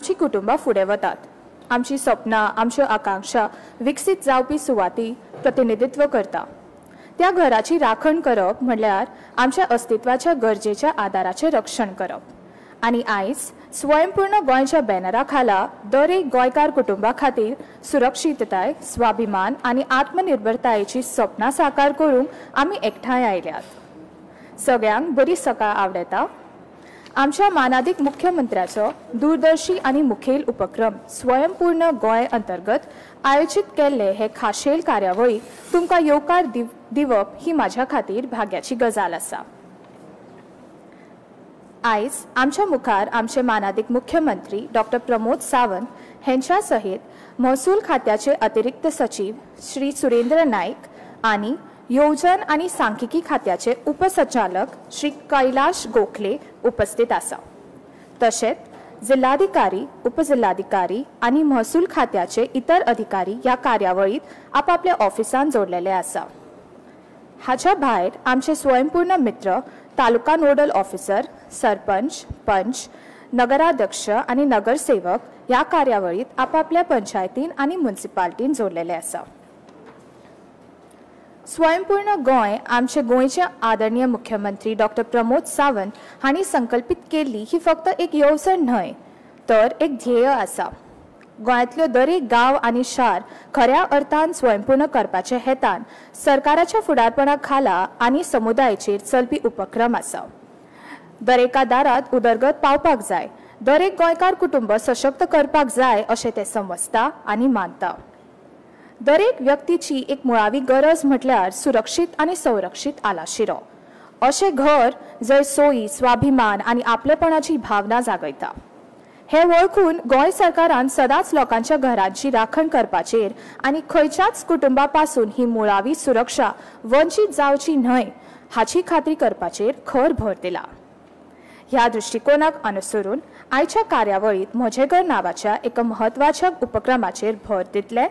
आमची कुटुंबा फुडें वतात। आमची स्वप्नां, आमच्यो आकांक्षा विकसीत जावपी सुवाती प्रतिनिधित्व करता। त्या घराची राखण करप म्हणल्यार आमच्या अस्तित्वाच्या गरजेच्या आदाराचें रक्षण करप। आनी आयज स्वयंपूर्ण गोंयच्या बॅनरा खाला दर एक गोंयकार कुटुंबा खातीर सुरक्षितताय, स्वाभिमान आनी आत्मनिर्भरतायेची स्वप्नां साकार करूंक आमी एकठांय आयल्यात। सगळ्यांक बरी सकाळ आवडेता। आमच्या मानादीक मुख्यमंत्र्याचो दूरदर्शी आनी मुखेल उपक्रम स्वयंपूर्ण गोंय अंतर्गत आयोजीत केल्ले हे खाशेल कार्यावळीक तुमकां येवकार दिवप ही म्हाज्या खातीर भाग्याची गजाल आसा। आयज आमच्या मुखार आमचे मानादीक मुख्यमंत्री डॉक्टर प्रमोद सावंत हेंच्या सहीत महसूल खात्याचे अतिरिक्त सचिव श्री सुरेंद्र नाईक आनी येवजण आनी सांख्यिकी खात्याचे उपसंचालक श्री कैलाश गोखले उपस्थित आसा। तशेंच जिल्हाधिकारी, उपजिल्हाधिकारी आनी महसूल खात्याचे इतर अधिकारी ह्या कार्यावळीत आपापल्या ऑफिसांत जोडलेले आसा। हाच्या भायर आमचे स्वयंपूर्ण मित्र तालुका नोडल ऑफिसर, सरपंच, पंच, नगराध्यक्ष आनी नगरसेवक ह्या कार्यावळीत आपापल्या पंचायतीन आनी म्युनिसिपालिटीन जोडलेले आसा। स्वयंपूर्ण गोंय आमचे गोंयचे आदरणीय मुख्यमंत्री डॉक्टर प्रमोद सावंत हांणी संकल्पित केल्ली ही फक्त एक येवजण न्हय तर एक ध्येय आसा। गोंयांतल्यो दरेक गांव आनी शार खऱ्या अर्थान स्वयंपूर्ण करपाचे हेतान सरकाराच्या फुडारपणा खाला आनी समुदायाचेर चलपी उपक्रम आसा। दरेका दारात उदरगत पावपाक जाय, दरेक गोंयकार कुटुंब सशक्त करपाक जाय अशें ते समजता आनी मानता। दरेक व्यक्तीची एक मुळावी गरज म्हटल्यार सुरक्षीत आनी संरक्षीत आलाशिरो, अशें घर जंय सोयी, स्वाभिमान आनी आपलेपणाची भावना जागयता। हे वळखून गोंय सरकारान सदांच लोकांच्या घरांची राखण करपाचेर आनी खंयच्याच कुटुंबा पासून ही मुळावी सुरक्षा वंचीत जावची न्हय हाची खात्री करपाचेर खर भर दिला। ह्या दृष्टिकोनाक अनुसरून आयच्या कार्यावळीत म्हजें घर नांवाच्या एका म्हत्वाच्या उपक्रमाचेर भर दितले,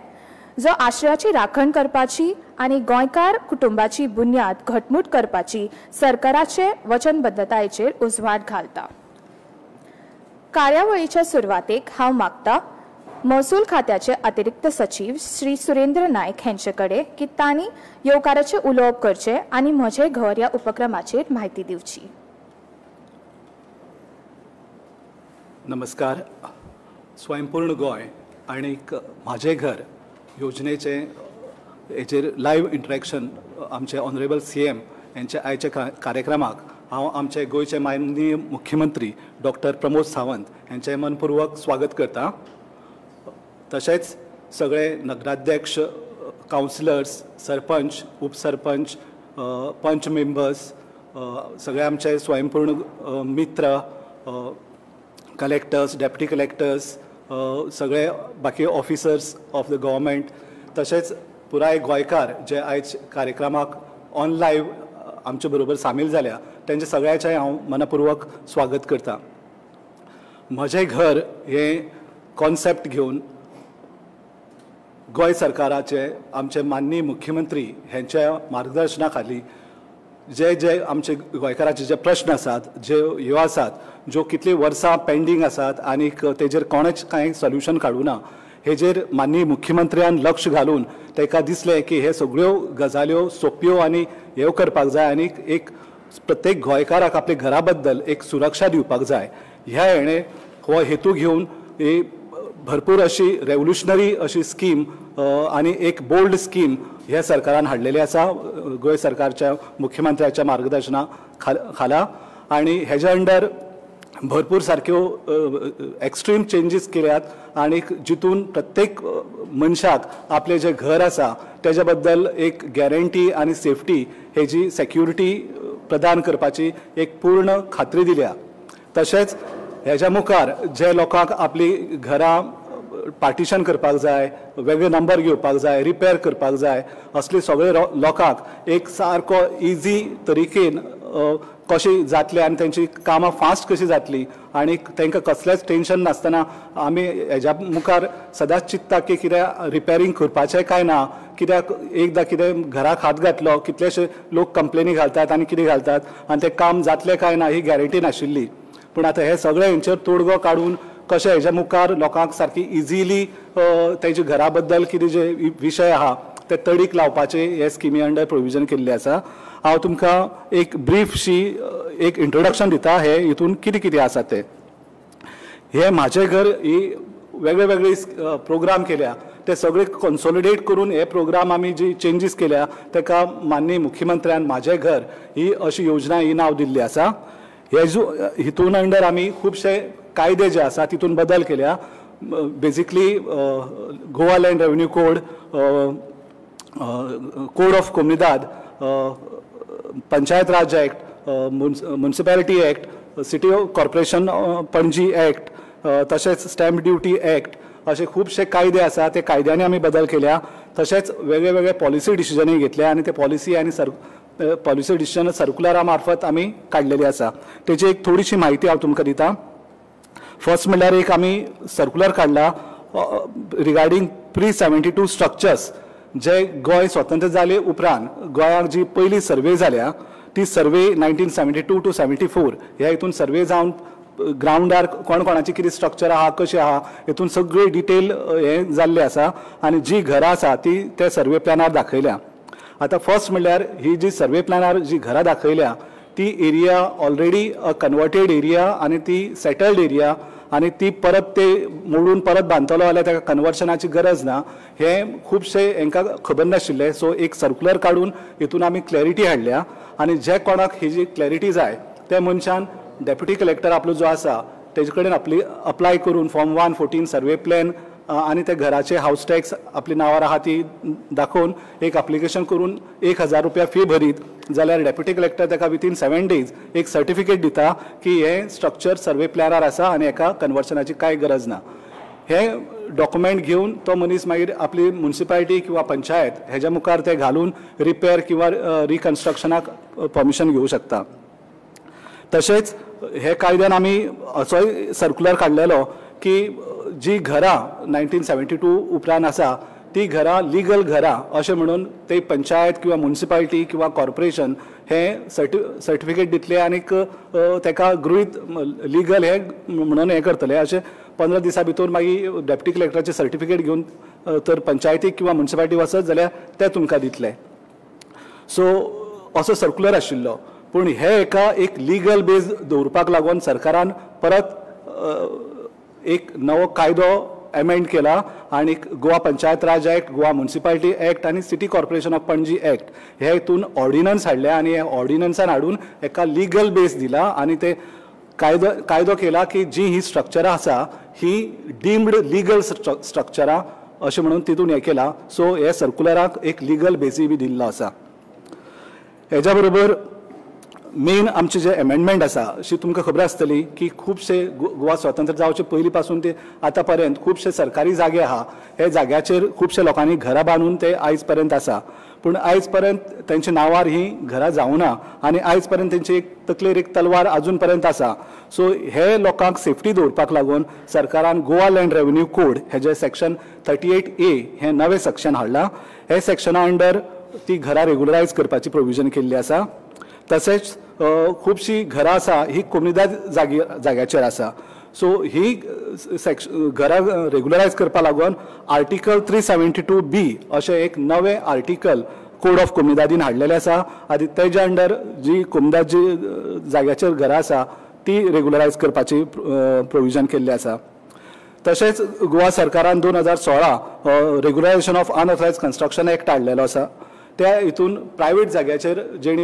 जो आश्रयाची राखण करपाची आनी गोंयकार कुटुंबाची बुन्याद घटमूट करपाची सरकाराचे वचनबद्धतायेचेर उजवाड घालता। कार्यावळीच्या सुरवातेक हांव मागता महसूल खात्याचे अतिरिक्त सचिव श्री सुरेंद्र नाईक हेंचे कडेन की तांणी येवकाराचे उलोवप करचे आनी म्हजें घर ह्या उपक्रमाचेर म्हायती दिवची। नमस्कार। स्वयंपूर्ण गोंय आनी म्हाजें घर योजनेचे हेचेर लायव्ह इंटरॅक्शन आमचे ऑनरेबल CM यांच्या आयच्या कार्यक्रमाक हांव आमचे गोंयचे माननीय मुख्यमंत्री डॉक्टर प्रमोद सावंत यांचे मनपूर्वक स्वागत करता। तशेंच सगळे नगराध्यक्ष, कावन्सिलर्स, सरपंच, उपसरपंच, पंच मेंबर्स, सगळे आमचे स्वयंपूर्ण मित्र, कलेक्टर्स, डेप्युटी कलेक्टर्स, सगळे बाकी ऑफिसर्स ऑफ द गव्हर्मेंट, तशेंच पुराय गोंयकार जे आयज कार्यक्रमाक ऑन लायव्ह आमचे बरोबर सामील जाल्या तेंचे सगळ्याचें हांव मनपूर्वक स्वागत करता। म्हजें घर हे कॉन्सेप्ट घेवन गोंय सरकाराचे आमचे माननीय मुख्यमंत्री हेंच्या मार्गदर्शना खाली जे आमचे गोंयकाराचे जे प्रश्न आसात, जे ह्यो आसात, ज्यो कितली वर्सां पेंडींग आसात आनी तेजेर कोणेच कांय सोल्युशन काडूना, हेजेर माननीय मुख्यमंत्र्यान लक्ष घालून ताका दिसलें की हे सगळ्यो गजाल्यो सोंप्यो आनी हें करपाक जाय आनी एक प्रत्येक गोंयकाराक आपल्या घरा बद्दल एक सुरक्षा दिवपाक जाय। ह्या हेणे हो हेतू घेवन ही भरपूर अशी रेव्होल्युशनरी अशी स्कीम आनी एक बोल्ड स्कीम ह्या सरकारान हाडलेली आसा गोंय सरकारच्या मुख्यमंत्र्याच्या मार्गदर्शना खाला। आनी हेज्या अंडर भरपूर सारक्यो एक्स्ट्रीम चेंजीस केल्यात आनी जितून प्रत्येक मनशाक आपले जे घर आसा तेज्या बद्दल एक गॅरंटी आनी सेफ्टी हेजी सेक्युरिटी प्रदान करपाची एक पूर्ण खात्री दिल्या। तशेंच हेज्या मुखार जे लोकांक आपली घरां पार्टिशन करपाक जाय, वेगळे नंबर घेवपाक जाय, रिपेर करपाक जाय, असले सगळे लोकांक एक सारको इजी तरिकेन कशी जातले आनी तेंची कामां फास्ट कशी जातली आनी तांकां कसलेंच टेन्शन नासतना आमी हेज्या मुखार सदांच चिंतता की कितें रिपेरींग करपाचें काय ना, कित्याक एकदां कितें घराक हात घातलो कितलेशे लोक कंप्लेनी घालतात आनी कितें घालतात आनी तें काम जातलें काय ना ही गॅरंटी नाशिल्ली। पूण आतां हे सगळे हेंचेर तोडगो काडून कशें हेज्या मुखार लोकांक सारकी इजिली तेजे घरा बद्दल कितें जे विशय आहा ते तडीक लावपाचे हे स्किमी अंडर प्रोविजन केल्ले आसा। हांव तुमकां एक ब्रीफशी एक इंट्रोडक्शन दिता हे हितून कितें कितें आसा ते। हे म्हाजें घर ही वेगळे वेगळे प्रोग्राम केल्या ते सगळे कन्सोलिडेट करून हे प्रोग्राम आमी जी चेंजीस केल्या तेका माननीय मुख्यमंत्र्यान म्हाजें घर ही अशी योजना ही नांव दिल्ली आसा। हे हितून अंडर आमी खुबशे कायदे जे आसा तितून बदल केल्या। Basically Goa land revenue code, code of Comunidade, Panchayat Raj act, municipality act, city corporation Panaji act, तशेंच स्टॅम्प ड्युटी एक्ट असे खूबशे कायदे आसा ते कायद्यांनी आमी बदल केल्या। तशेंच वेगळे वेगळे पॉलिसी डिसिजनय घेतल्या आनी ते पॉलिसी आनी पॉलिसी डिसिजन सर्क्युलरा मार्फत आमी काडलेली आसा। तेची एक थोडीशी म्हायती हांव तुमकां दिता। फर्स्ट म्हणल्यार एक आमी सर्क्युलर काडला रिगार्डिंग प्री-72 स्ट्रक्चर्स जे गोंय स्वतंत्र जाले उपरांत गोंयाक जी पयली सर्वे जाल्या ती सर्वे 1972 to 74 ह्या हितून सर्वे जावन ग्राउंडार कोण कोणाची कितें स्ट्रक्चर आहा कशें आहा हितून सगळी डिटेल हे जाल्ले आसा आनी जी घरां आसा ती ते सर्वे प्लॅनार दाखयल्या। आता फर्स्ट म्हणल्यार ही जी सर्वे प्लॅनार जी घरां दाखयल्या ती एरिया ऑलरेडी कन्वर्टेड एरिया आनी ती सेटल्ड एरिया आनी ती परत ते मोडून परत बांदतलो जाल्यार ताका कन्वर्शनाची गरज ना हे खूबशे हांकां खबर नाशिल्ले। सो एक सर्क्युलर काडून हितून आमी क्लॅरिटी हाडल्या आनी जे कोणाक ही जी क्लॅरिटी जाय त्या मनशान डेप्युटी कलेक्टर आपलो जो आसा तेजे कडेन अप्लाय करून फॉर्म 114 सर्वे प्लॅन आनी ते घराचे हाऊस टॅक्स आपल्या नांवार आहा ती दाखोवन एक एप्लिकेशन करून 1000 रुपया फी भरीत जाल्यार डेप्युटी कलेक्टर ताका विथीन 7 days एक सर्टिफिकेट दिता की हे स्ट्रक्चर सर्वे प्लॅनार आसा आनी हेका कन्वर्शनाची कांय गरज ना। हे डॉक्युमेंट घेवन तो मनीस मागीर आपली म्युनिसिपालिटी किंवा पंचायत हेज्या मुखार ते घालून रिपेर किंवा रिकन्स्ट्रक्शनाक परमिशन घेवं शकता। तशेंच हे कायद्यान आमी असोय सर्क्युलर काडलेलो की जी घरां 1972 उपरांत आसा ती घरां लिगल घरां अशें म्हणून ते पंचायत किंवा म्युनिसिपालिटी किंवा कॉर्पोरेशन हे सर्टिफिकेट दितले आनीक तेका गृहीत लिगल हे म्हणून हे करतले। अशें 15 दिसां भितर मागीर डेप्युटी कलेक्टराचे सर्टिफिकेट घेवन तर पंचायतीक किंवा म्युनिसिपालिटी वचत जाल्यार ते तुमकां दितले। सो असो सर्क्युलर आशिल्लो पूण हे एका एक लिगल बेज दवरपाक लागून सरकारान परत एक नवो कायदो एमेंड केला आणि Goa panchayat Raj act, Goa municipality act आणि city corporation of Panaji act हे हितून ऑर्डिनन्स हाडले आणि हे ऑर्डिनन्सान हाडून एका लिगल बेस दिला आणि ते कायदो केला की जी ही स्ट्रक्चरां आसा ही डीम्ड लिगल स्ट्रक्चरां अशें म्हणून तितून हे केला। सो हे सर्क्युलराक एक लिगल बेसी बी दिल्लो आसा। हेज्या बरोबर मेन आमचे जे अमेंडमेंट आसा अशी तुमकां खबर आसतली की खुबशे गोवा स्वतंत्र जावचे पयलीं पासून ते आतां पर्यंत खुबशे सरकारी जागे आहा हे जाग्याचेर खुबशे लोकांनी घरां बांदून ते आयज पर्यंत आसा पूण आयज पर्यंत तेंच्या नांवार ही घरां जावना आणि आयज पर्यंत तेंची एक तकलेर एक तलवार अजून पर्यंत आसा। सो हे लोकांक सेफ्टी दवरपाक लागून सरकारान गोवा लँड रेव्हेन्यू कोड हेजे सेक्शन 38A हे नवे सेक्शन हाडला। हे सेक्शना अंडर ती घरां रेग्युलरायज करपाची प्रोविजन केल्ली आसा। तशेंच खुबशीं घरां आसा ही कोमुनिदाद जाग्याचेर आसा। सो ही घरां रेग्युलरायज करपाक लागून आर्टिकल 372B अशें एक नवें आर्टिकल कोड ऑफ कोमुनिदादीन हाडलेलें आसा आनी तेज्या अंडर जी कोमुनिदाद जी जाग्याचेर घरां आसा ती रेग्युलरायज करपाची प्रोविजन केल्ली आसा। तशेंच गोवा सरकारान 2016 regularisation of unauthorised construction act हाडलेलो आसा। त्या हितून प्रायवेट जाग्याचेर जेणी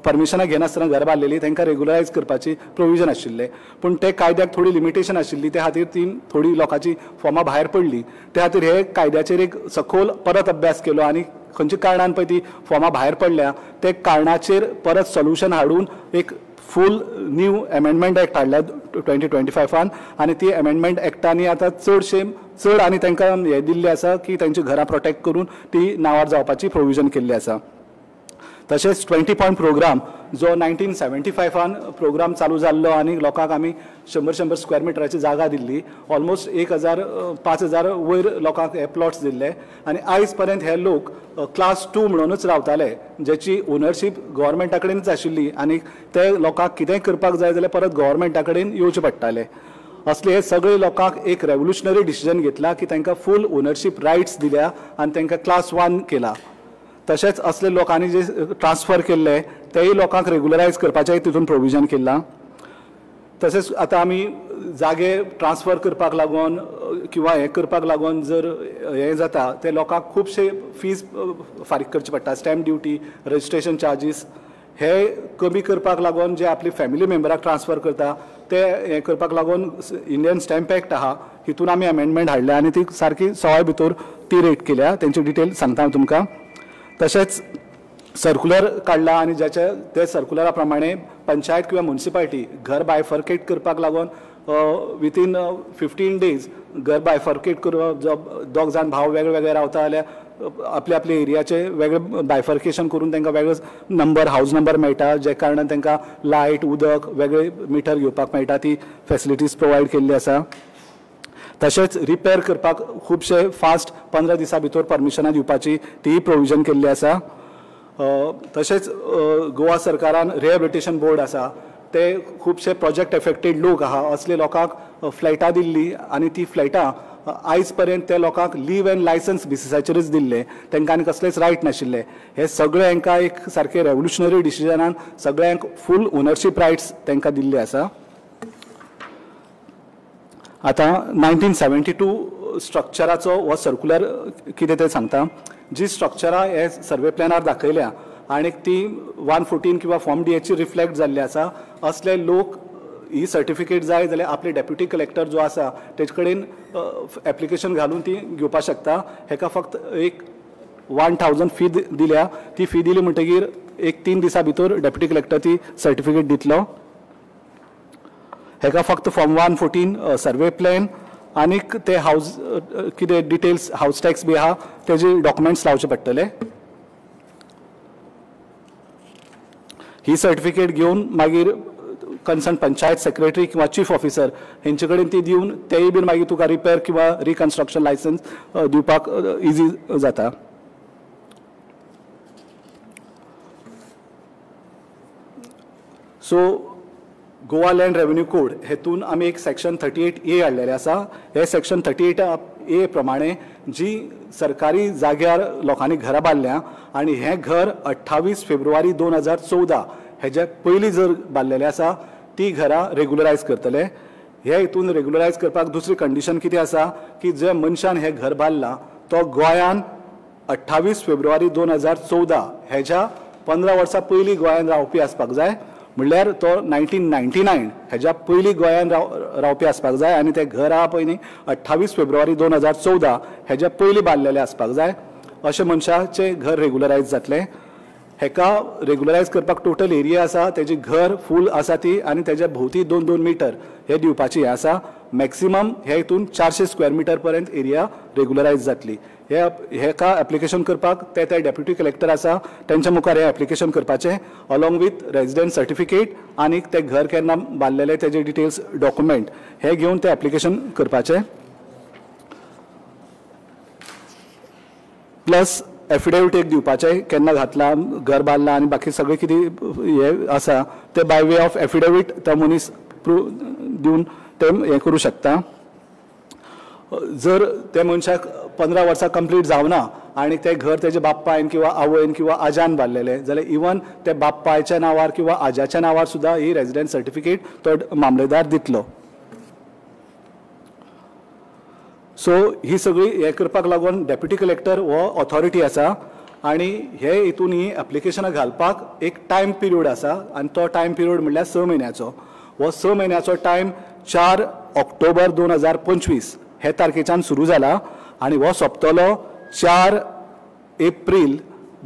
परमिशनां घेनासतना घरां बांदलेलीं तांकां रेग्युलरायज करपाची प्रोविजन आशिल्लें पूण ते कायद्याक थोडी लिमिटेशन आशिल्ली त्या खातीर ती थोडी लोकांची फॉर्मां भायर पडली। त्या खातीर हे कायद्याचेर एक सखोल परत अभ्यास केलो आनी खंयच्या कारणान पळय ती फॉर्मां भायर पडल्या ते कारणाचेर परत सोल्युशन हाडून एक फूल न्यू अमेंडमेंट एक्ट हाडल्या 2025 आनी ती अमेंडमेंट एक्टांनी आतां चड आनी तांकां हे दिल्लें आसा की तांची घरां प्रोटेक्ट करून ती नांवार जावपाची प्रोविजन केल्ली आसा। तशेंच 20 पॉयंट प्रोग्राम जो 1975 प्रोग्राम चालू जाल्लो आनी लोकांक आमी 100 स्क्वेअर मिटराची जागा दिल्ली। ऑलमोस्ट 5,000 वयर लोकांक हे प्लॉट्स दिल्ले आनी आयज पर्यंत हे लोक क्लास 2 म्हणूनच रावताले जेची ओनरशीप गव्हर्मेंटा कडेनच आशिल्ली आनी ते लोकांक कितेंय करपाक जाय जाल्यार परत गव्हर्मेंटा कडेन येवचें पडटालें। असले हे सगळे लोकांक एक रेव्होल्युशनरी डिसिजन घेतला की तांकां फूल ओनरशीप रायट्स दिल्या आनी तांकां क्लास 1 केला. तशेंच असले लोकांनी जे ट्रान्सफर केल्ले तेय लोकांक रेग्युलरायज करपाचें तितून प्रोविजन केला. तशेंच आतां आमी जागे ट्रान्सफर करपाक लागून किंवा हे करपाक लागून जर हे जाता ते लोकांक खुबशे फीज फारीक करचे पडटा. स्टॅम्प ड्युटी, रजिस्ट्रेशन चार्जीस हे कमी करपाक लागून जे आपली फॅमिली मेंबराक ट्रान्सफर करता ते हे करपाक लागून इंडियन स्टॅम्प एक्ट आहा हितून आमी अमेंडमेंट हाडल्या आनी ती सारकी 16 भितर ती रेट केल्या. तेंची डिटेल सांगता हांव तुमकां. तशेंच सर्क्युलर काडला आनी ज्याचे ते सर्क्युलरा प्रमाणे पंचायत किंवा म्युनिसिपालिटी घर बायफर्केट करपाक लागून विथीन 15 days घर बायफर्केट करप. दोग जाण भाव वेगळे वेगळे रावता जाल्यार आपल्या आपल्या एरियाचे वेगळे बायफर्केशन करून तांकां वेगळो नंबर हावज नंबर मेळटा, जे कारणान तांकां लायट उदक वेगळे मिटर घेवपाक मेळटा. ती फॅसिलिटीज प्रोवायड केल्ली आसा. तशेंच रिपेर करपाक खुबशे फास्ट 15 दिसां भितर परमिशनां दिवपाची ती प्रोविजन केल्ली आसा. तशेंच गोवा सरकारान रिहेबिलिटेशन बोर्ड आसा ते खुबशे प्रोजेक्ट एफेक्टेड लोक आहा असले लोकांक फ्लायटां दिल्ली आनी ती फ्लायटां आयज पर्यंत त्या लोकांक लीव एंड लायसन्स बेसिसाचेरच दिल्ले, तांकां आनी कसलेच रायट नाशिल्ले. हे सगळे हांकां एक सारखे रेव्होल्युशनरी डिसिजनान सगळ्यांक फूल ओनरशीप रायट्स तांकां दिल्ले आसा. आतां 1972 स्ट्रक्चराचो हो सर्क्युलर कितें तें सांगता. जी स्ट्रक्चरां हे सर्वे प्लॅनार दाखयल्या आनी ती 114 किंवा फॉर्म डीएची रिफ्लेक्ट जाल्ली आसा. असले लोक ही सर्टिफिकेट जाय जाल्यार आपले डेप्युटी कलेक्टर जो आसा तेजे कडेन एप्लिकेशन घालून ती घेवपाक शकता. हेका फक्त एक 1000 फी दिल्या. ती फी दिली म्हणटकीर एक 3 दिसां भितर डेप्युटी कलेक्टर ती सर्टिफिकेट दितलो. हेका फक्त फॉर्म 114 सर्वे प्लॅन आनीक ते हावज कितें डिटेल्स हावज टॅक्स बी आहा तेजे डॉक्युमेंट्स लावचे पडटले. ही सर्टिफिकेट घेवन मागीर कन्सर्न पंचायत सेक्रेटरी किंवा चीफ ऑफिसर हेंचे कडेन ती दिवन तेय बीन मागीर तुका रिपेर किंवा रिकन्स्ट्रक्शन लायसन्स दिवपाक इजी जाता. So Goa land revenue code हेतून आमी एक सेक्शन 38A हाडलेले आसा. हे सेक्शन 38A प्रमाणे जी सरकारी जाग्यार लोकांनी घरां बांदल्या आनी हें घर 28 फेब्रुवारी 2014 हेजे पयलीं जर बांदलेलें आसा ती घरां रेग्युलरायज करतले. हे हितून रेग्युलरायज करपाक दुसरी कंडिशन कितें आसा की जे मनशान हें घर बांदलां तो गोंयान 28 फेब्रुवारी 2014 हेज्या 15 वर्सां पयलीं गोंयान रावपी आसपाक जाय. म्हणल्यार तो 1999 हेज्या पयलीं गोंयान रावपी आसपाक जाय आनी तें घर आहा पळय न्ही 28 फेब्रुवारी 2014 हेज्या पयलीं बांदलेलें आसपाक जाय. अशे मनशाचें घर रेग्युलरायज जातलें. हेका रेग्युलरायज करपाक टोटल एरिया आसा तेजी घर फूल आसा ती आनी तेज्या भोवती 2-2 मिटर हे दिवपाची हे आसा. मॅक्सिमम हे हितून 400 स्क्वेअर मिटर पर्यंत एरिया रेग्युलरायज जातली. हेका एप्लिकेशन करपाक ते डेप्युटी कलेक्टर आसा तेंच्या मुखार हे एप्लिकेशन करपाचें अलॉंग विथ रेजिडेंट सर्टिफिकेट आनी ते घर केन्ना बांदलेले तेजे डिटेल्स डॉक्युमेंट हे घेवन ते एप्लिकेशन करपाचें. प्लस एफिडेविट एक दिवपाचें केन्ना घातला घर बांदलां आनी बाकी सगळें कितें हे आसा ते बाय वे ऑफ एफिडेविट तो मनीस दिवन ते हे करूं शकता. जर ते मनशाक 15 वर्सां कंप्लीट जावना आनी ते घर तेजे बाप्पायन किंवा आवयन किंवा आज्यान बांदलेलें जाल्यार इवन ते बाप्पायच्या नांवार किंवा आज्याच्या नांवार सुद्दां ही रेजिडेंट सर्टिफिकेट तो मामलेदार दितलो. सो ही सगळी हे करपाक लागून डेप्युटी कलेक्टर हो ऑथॉरिटी आसा आनी हे हितून ही एप्लिकेशनां घालपाक एक टायम पिरियड आसा आनी तो टायम पिरियड म्हणल्यार 6 म्हयन्याचो. हो 6 म्हयन्याचो टायम 4 ऑक्टोबर 2025 हे तारखेच्यान सुरू जाला आनी हो सोंपतलो 4 एप्रील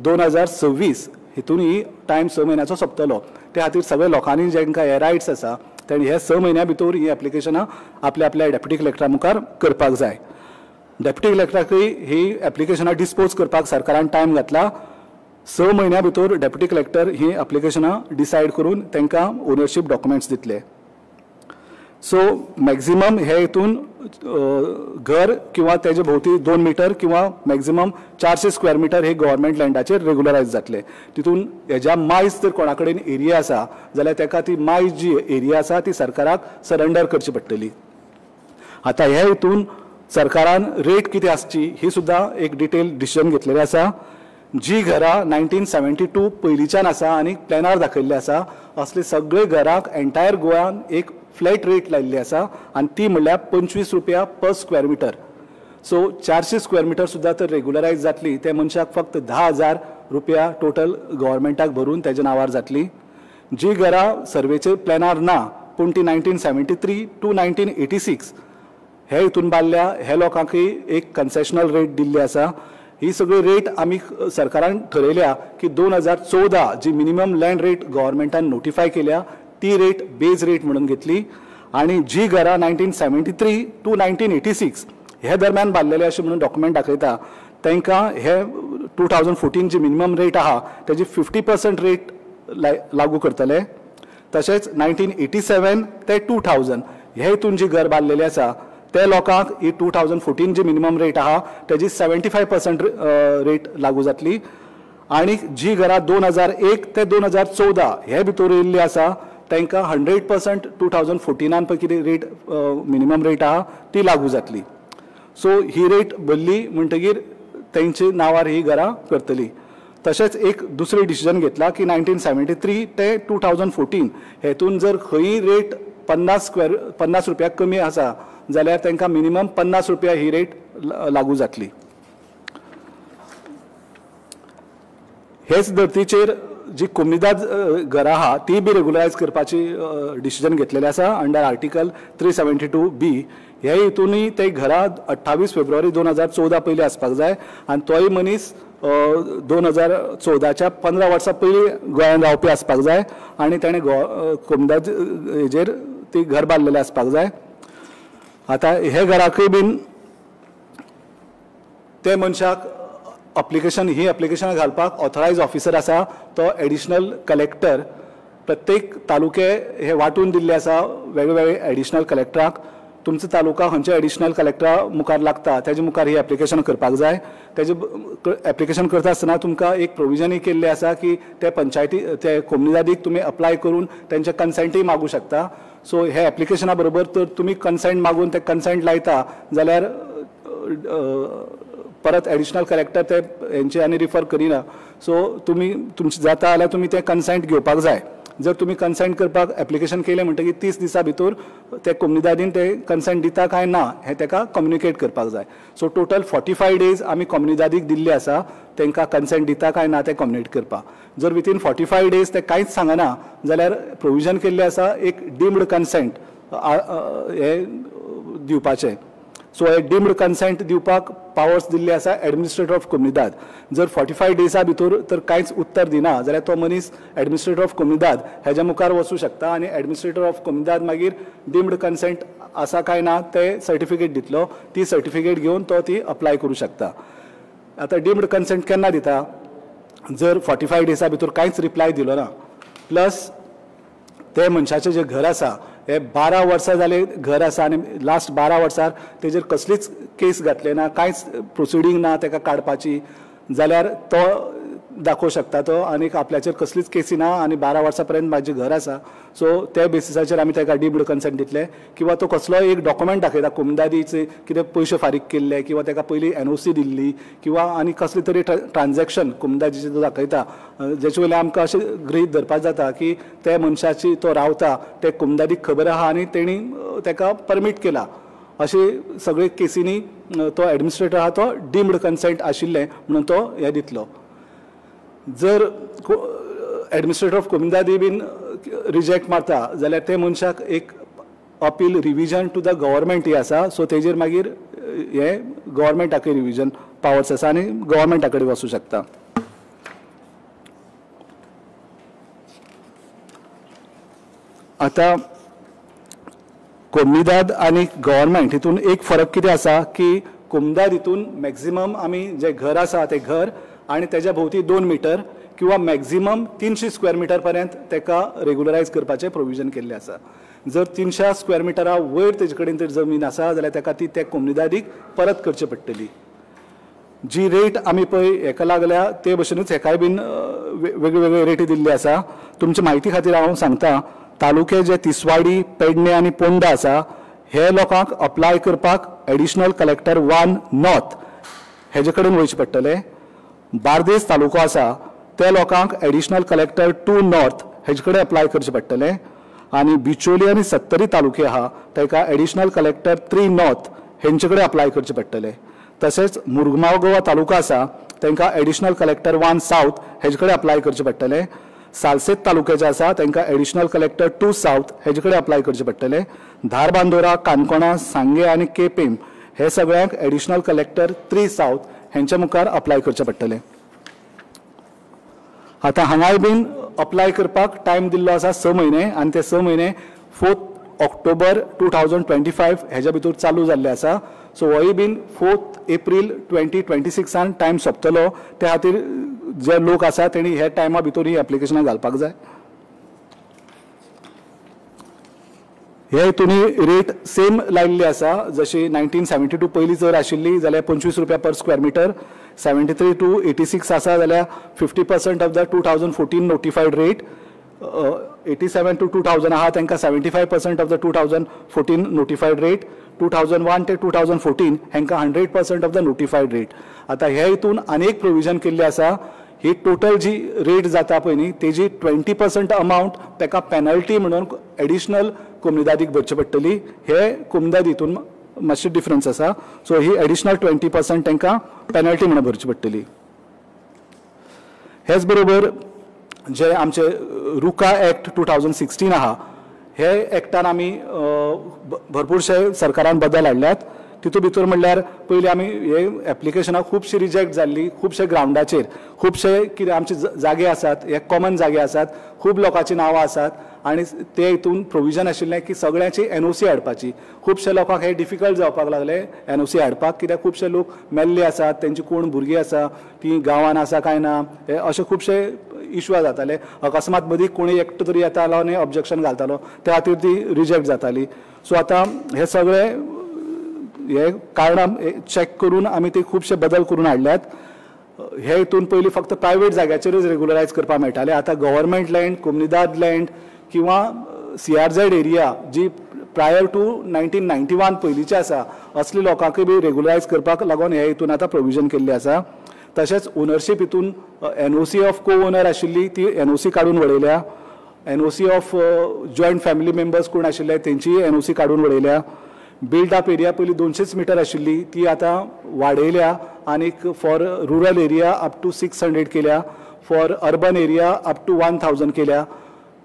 2026 हितून ही टायम 6 म्हयन्याचो सोंपतलो. त्या खातीर सगळे लोकांनी जेंकां हे रायट्स आसा तेणी हे 6 म्हयन्या भितर ही एप्लिकेशनां आपल्या आपल्या डेप्युटी कलेक्टरा मुखार करपाक जाय. डेप्युटी कलेक्टराकय ही एप्लिकेशनां डिस्पोज करपाक सरकारान टायम घातला. 6 म्हयन्या भितर डेप्युटी कलेक्टर ही एप्लिकेशनां डिसायड करून तांकां ओनरशीप डॉक्युमेंट्स दितले. सो मॅक्झिमम हे हितून घर किंवा तेजे भोवती 2 मिटर किंवा मॅक्झिमम 400 स्क्वेअर मिटर हे गव्हर्मेंट लँडाचेर रेग्युलरायज जातले. तितून हेज्या मायज जर कोणा कडेन एरिया आसा जाल्यार ताका ती मायज जी एरिया आसा ती सरकाराक सरेंडर करची पडटली. आता ह्या हितून सरकारान रेट किती आसची ही सुद्धा एक डिटेल डिसिजन घेतलेले आसा. जी घरां 1972 पयलींच्यान आसा आनी प्लॅनार दाखयल्ली आसा असले सगळे घरांक एंटायर गोंयान एक फ्लॅट रेट लायिल्ली आसा आनी ती म्हणल्यार 25 रुपया per square metre. So 400 square metre सुद्दां तर रेग्युलरायज जातली. त्या मनशाक फक्त 10,000 रुपया टोटल गव्हर्मेंटाक भरून तेज्या नांवार जातली. जी घरां सर्वेचे प्लॅनार ना पूण ती 1973 to 1986 हे हितून बांदल्या हे लोकांकय एक कन्सेशनल रेट दिल्ली आसा. ही सगळी रेट आमी सरकारान ठरयल्या की 2014 जी मिनिमम लँड रेट गव्हर्मेंटान नोटिफाय केल्या ती रेट बेज रेट म्हणून घेतली. आणि जी घरां 1973 to 1986 हे दरम्यान बांदलेले अशें म्हणून डॉक्युमेंट दाखयता तांकां हे 2014 जी मिनिमम रेट आहा तेजी 50% रेट लागू करतले. तशेंच 1987 ते 2000 हे हितून जी घर बांदलेली आसा ते लोकांक ही 2014 जी मिनिमम रेट आहा तेजी 75% रेट लागू जातली. आणि जी घरां 2001 ते 2014 हे भितर येयल्ली आसा तांकां 100% 2014 पळय कितें रेट मिनिमम रेट आहा ती लागू जातली. सो ही रेट भरली म्हणटगीर तेंचे नांवार ही घरां करतली. तशेंच एक दुसरें डिसिजन घेतला की 1973 ते 2014 हेतून जर खंयी रेट 50 रुपया कमी आसा जाल्यार तांकां मिनिमम 50 रुपया ही रेट लागू जातली. हेच धर्तीचेर जी कोमनीदाद घरां आहा ती बी रेग्युलरायज करपाची डिसिजन घेतलेले आसा अंडर आर्टिकल 372B. हे हितूनय ते घरां 28 फेब्रुवारी 2014 पयलीं आसपाक जाय आनी तोय मनीस 2014च्या 15 वर्सां पयलीं गोंयांत रावपी आसपाक जाय आनी ताणें कोमनीदाद हेजेर ती घर बांदलेलें आसपाक जाय. आता हे घराकय बीन ते मनशाक ही एप्लिकेशन घालपाक ऑथरायज ऑफिसर आसा तो एडिशनल कलेक्टर. प्रत्येक तालुके हे वांटून दिल्ले आसा वेगवेगळे एडिशनल कलेक्टराक. तुमचो तालुका खंयचे एडिशनल कलेक्टरा मुखार लागता तेजे मुखार ही एप्लिकेशन करपाक जाय. तेजे एप्लिकेशन करता आसतना तुमकां एक प्रोविजनय केल्लें आसा की ते पंचायती ते कोमनीदादीक तुमी अप्लाय करून तेंचे कन्सेंटय मागूं शकता. सो हे एप्लिकेशना बरोबर तर तुमी कन्सेंट मागून ते कन्सेंट लायता जाल्यार परत एडिशनल कलेक्टर ते हेंचे आनी रिफर करिना. सो तुमचे जाता जाल्यार तुमी ते कन्सेंट घेवपाक जाय. जर तुमी कन्सेंट करपाक एप्लिकेशन केलें म्हणटकीर 30 दिसां भितर ते कोमनीदादीन ते कन्सेंट दिता काय ना हें ताका कम्युनिकेट करपाक जाय. सो टोटल 45 डेज आमी कोमनीदादीक दिल्ले आसा तांकां कन्सेंट दिता काय ना ते कम्युनिकेट करपाक. जर विथीन 45 डेज ते कांयच सांगना जाल्यार प्रोविजन केल्लें आसा एक डीम्ड कन्सेंट हे दिवपाचें. सो हे डीम्ड कन्सेंट दिवपाक पावर्स दिल्ले आसा एडमिनिस्ट्रेटर ऑफ कोमनीदाद. जर 45 डेजा भितर तर कांयच उत्तर दिना जाल्यार तो मनीस एडमिनिस्ट्रेटर ऑफ कोमनीदाद हेज्या मुखार वचूं शकता आनी एडमिनिस्ट्रेटर ऑफ कोमनीदाद मागीर डीम्ड कन्सेंट आसा काय ना ते सर्टिफिकेट दितलो. ती सर्टिफिकेट घेवन तो ती अप्लाय करूं शकता. आतां डीम्ड कन्सेंट केन्ना दिता जर 45 डेजा भितर कांयच रिप्लाय दिलो ना प्लस ते मनशाचें जें घर आसा हे 12 वर्सां जाले घर आसा आनी लास्ट 12 वर्सां तेजेर कसलीच केस घातले ना कांयच प्रोसिडींग ना ताका काडपाची जाल्यार तो दाखोवं शकता तो आनी आपल्याचेर कसलीच केसी ना आनी 12 वर्सां पर्यंत म्हाजें घर आसा. सो त्या बेसिसाचेर आमी ताका डीम्ड कन्सेंट दितले. किंवा तो कसलोय एक डॉक्युमेंट दाखयता कोमनीदादीचे कितें पयशे फारीक केल्ले किंवा ताका पयलीं NOC दिल्ली किंवा आनी कसले तरी ट्रान्जॅक्शन कोमनीदादीचे तो दाखयता जेचे वयल्यान आमकां अशें गृहीत धरपाक जाता की त्या मनशाची तो रावता ते कोमनीदादीक खबर आहा आनी तेणी ताका परमीट केला. अशे सगळे केसींनी तो एडमिनिस्ट्रेटर आहा तो डीम्ड कन्सेंट आशिल्लें म्हणून तो हे दितलो. जर एडमिनिस्ट्रेटर ऑफ कोमनीदादी बीन रिजेक्ट मारता जाल्यार ते मनशाक एक appeal revision to the government ही आसा. सो तेजेर मागीर हे गव्हर्मेंटाकय रिविजन पावर्स आसा आनी गव्हर्मेंटा कडेन वचूं शकता. आता कोमनीदाद आनी गव्हर्मेंट हितून एक फरक कितें आसा की कोमनीदाद हितून मॅक्झिमम आमी जे घर आसा ते घर आनी तेज्या भोवती 2 मीटर किंवा मॅक्झिमम 300 स्क्वेअर मिटर पर्यंत ताका रेग्युलरायज करपाचें प्रोविजन केल्लें आसा. जर 300 स्क्वेअर मिटरा वयर तेजे कडेन जर जमीन आसा जाल्यार ताका ती त्या कोमनीदादीक परत करची पडटली. जी रेट आमी पळय हेका लागल्या ते भशेनूच हेकाय बीन वेगवेगळे रेटी दिल्ली आसा. तुमचे म्हायती खातीर हांव सांगता तालुके जे तिसवाडी पेडणे आनी पोंडा आसा हे लोकांक अप्लाय करपाक एडिशनल कलेक्टर 1 नॉर्थ हेजे कडेन वयचे पडटले. बार्देस तालुको आसा त्या लोकांक एडिशनल कलेक्टर 2 नॉर्थ हेजे कडेन अप्लाय करचे पडटले. आनी बिचोली आनी सत्तरी तालुके आहा ताका एडिशनल कलेक्टर 3 नॉर्थ हेंचे कडेन अप्लाय करचे पडटले. तशेंच मुरगांव गोवा तालुको आसा तांकां एडिशनल कलेक्टर 1 साउथ हेजे कडेन अप्लाय करचे पडटले. सालसेत तालुक्याचे आसा तांकां एडिशनल कलेक्टर 2 साउथ हेजे कडेन अप्लाय करचे पडटले. धारबांदोरा, काणकोणा, सांगे आनी केपें हे सगळ्यांक एडिशनल कलेक्टर 3 साउथ हेंच्या मुखार अप्लाय करचे पडटले. आतां हांगाय बीन अप्लाय करपाक टायम दिल्लो आसा 6 म्हयने आनी ते 6 म्हयने 4 ऑक्टोबर 2025 हेच्या भितर चालू जाल्ले आसा. सो होय बीन 4 एप्रील 2026 टायम सोंपतलो. त्या खातीर जे लोक आसा तेणी हे टायमा भितर ही एप्लिकेशनां घालपाक जाय. हे हितूनी रेट सेम लायिल्ली आसा जशी 1972 पयलीं जर आशिल्ली जाल्यार 25 रुपया पर स्क्वेअर मिटर. 73 to 86 आसा जाल्यार 50% ऑफ द 2014 नोटिफायड रेट. 87 to 2000 आहा तांकां 75% ऑफ द 2014 नोटिफायड रेट. 2001 ते 2014 हांकां 100% ऑफ द नोटिफायड रेट. आतां हे हितून आनीक प्रोविजन केल्ली आसा. ही टोटल जी रेट जाता पळय न्ही तेजी 20% अमावंट ताका पेनल्टी म्हणून एडिशनल कोमुनिदादीक भरची पडटली. हे कोमुनिदाद हितून मातशें डिफरन्स आसा. सो ही एडिशनल 20% तांकां पेनल्टी म्हणून भरची पडटली. हेच बरोबर जे आमचे रुका एक्ट 2016 आहा हे एक्टान आमी भरपूरशे सरकारान बदल हाडल्यात. तितून भितर म्हणल्यार पयलीं आमी हे एप्लिकेशनां खुबशीं रिजेक्ट जाल्लीं खुबशे ग्रावंडाचेर. खुबशे कितें आमचे जागे आसात हे कॉमन जागे आसात, खूब लोकांची नांवां आसात आनी ते हितून प्रोविजन आशिल्लें की सगळ्यांची एनओसी हाडपाची. खुबशे लोकांक हे डिफिकल्ट जावपाक लागले एनओसी हाडपाक कित्याक खुबशे लोक मेल्ले आसात, तेंची कोण भुरगीं आसा ती गांवांत आसा काय ना हे अशे खुबशे इश्यू जाताले. अकस्मात मदीं कोणी एकटो तरी येतालो आनी ऑब्जेक्शन घालतालो त्या खातीर ती रिजेक्ट जाताली. सो आतां हे सगळे हे कारणां चॅक करून आमी ते खुबशे बदल करून हाडल्यात. हे हितून पयलीं फक्त प्रायवेट जाग्याचेरच रेग्युलरायज करपाक मेळटाले. आतां गव्हर्मेंट लँड, कोमुनिदाद लँड किंवा CRZ एरिया जी प्रायर टू 1991 पयलींची आसा असली लोकांकय बी रेग्युलरायज करपाक लागून हे हितून आतां प्रोविजन केल्ली आसा. तशेंच ओनरशीप हितून एनओसी ऑफ को ओनर आशिल्ली ती एनओसी काडून उडयल्या. NOC of joint family members कोण आशिल्ले तेंची एनओसी काडून उडयल्या. बिल्ड अप एरिया पयलीं 200 मिटर आशिल्ली ती आतां वाडयल्या आनीक for rural area up to 600 केल्या. For urban area up to 1000 केल्या.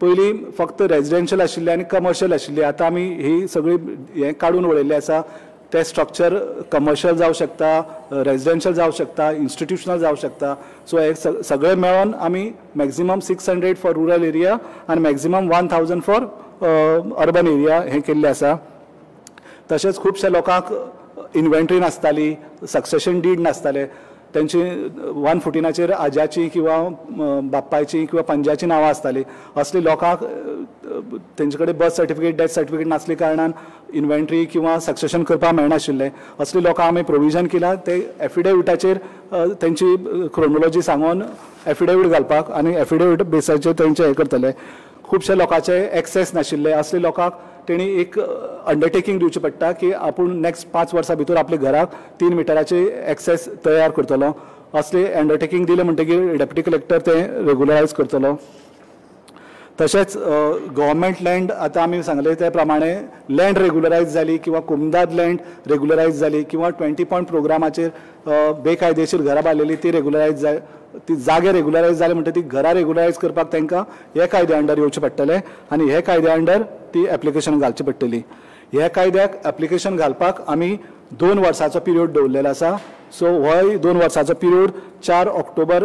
पयलीं फक्त रेजिडेन्शियल आशिल्ले आनी कमर्शियल आशिल्ले. आतां आमी ही सगळी हे काडून उडयल्ले आसा. ते स्ट्रक्चर कमर्शियल जावं शकता, रेजिडेन्शियल जावं शकता, इन्स्टिट्युशनल जावं शकता. सो हे सगळे मेळोन आमी मॅक्झिमम 600 फॉर रुरल एरिया आनी मॅक्झिमम 1000 फॉर अर्बन एरिया हे केल्ले आसा. तशेंच खुबशे लोकांक इन्व्हेंटरी नासताली, सक्सेशन डीड नासताले. तेंची 114 आज्याची किंवा बापायची किंवा पंजाची नांवां आसताली. असली लोकांक तेंचे कडेन बर्थ सर्टिफिकेट, डेथ सर्टिफिकेट नासले कारणान इन्व्हेंटरी किंवा सक्सेशन करपाक मेळनाशिल्लें. असली लोकांक आमी प्रोविजन केलां ते एफिडेविटाचेर तेंची क्रोनोलॉजी सांगून एफिडेविट घालपाक आनी एफिडेविट बेसाचेर तेंचे हे करतले. खुबशे लोकांचे एक्सेस नाशिल्ले. असले लोकांक तेणी एक अंडरटेकिंग दिवची पडटा की आपूण नेक्स्ट 5 वर्सां भितर आपल्या घराक 3 मिटराचे एक्सेस तयार करतलो. असले अंडरटेकिंग दिले म्हणटकीर डेप्युटी कलेक्टर ते रेग्युलरायज करतलो. तशेंच गव्हर्मेंट लँड आतां आमी सांगले त्या प्रमाणे लँड रेग्युलरायज जाली किंवा कोमुनिदाद लँड रेग्युलरायज जाली किंवा 20 पॉयंट प्रोग्रामाचेर बेकायदेशीर घरां बांदलेली ती रेग्युलरायज जाय. ती जागे रेग्युलरायज जाले म्हणटा ती घरां रेग्युलरायज करपाक तांकां हे कायद्या अंडर येवचें पडटलें आनी हे कायद्या अंडर ती एप्लिकेशन घालची पडटली. ह्या कायद्याक एप्लिकेशन घालपाक आमी 2 वर्सांचो पिरियड दवरलेलो आसा. सो हो 2 वर्सांचो पिरियड 4 ऑक्टोबर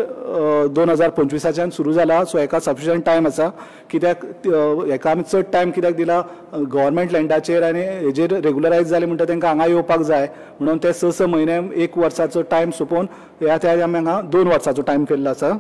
2025 सुरू जाला. सो हेका सफिशियंट टायम आसा. कित्याक हेका आमी चड टायम कित्याक दिला गव्हर्मेंट लँडाचेर आनी हेजेर रेग्युलरायज जाले म्हणटा तांकां हांगा येवपाक जाय म्हणून ते 6 म्हयने 1 वर्साचो टायम सोंपोवन ह्या त्या आमी हांगा 2 वर्साचो टायम केल्लो आसा.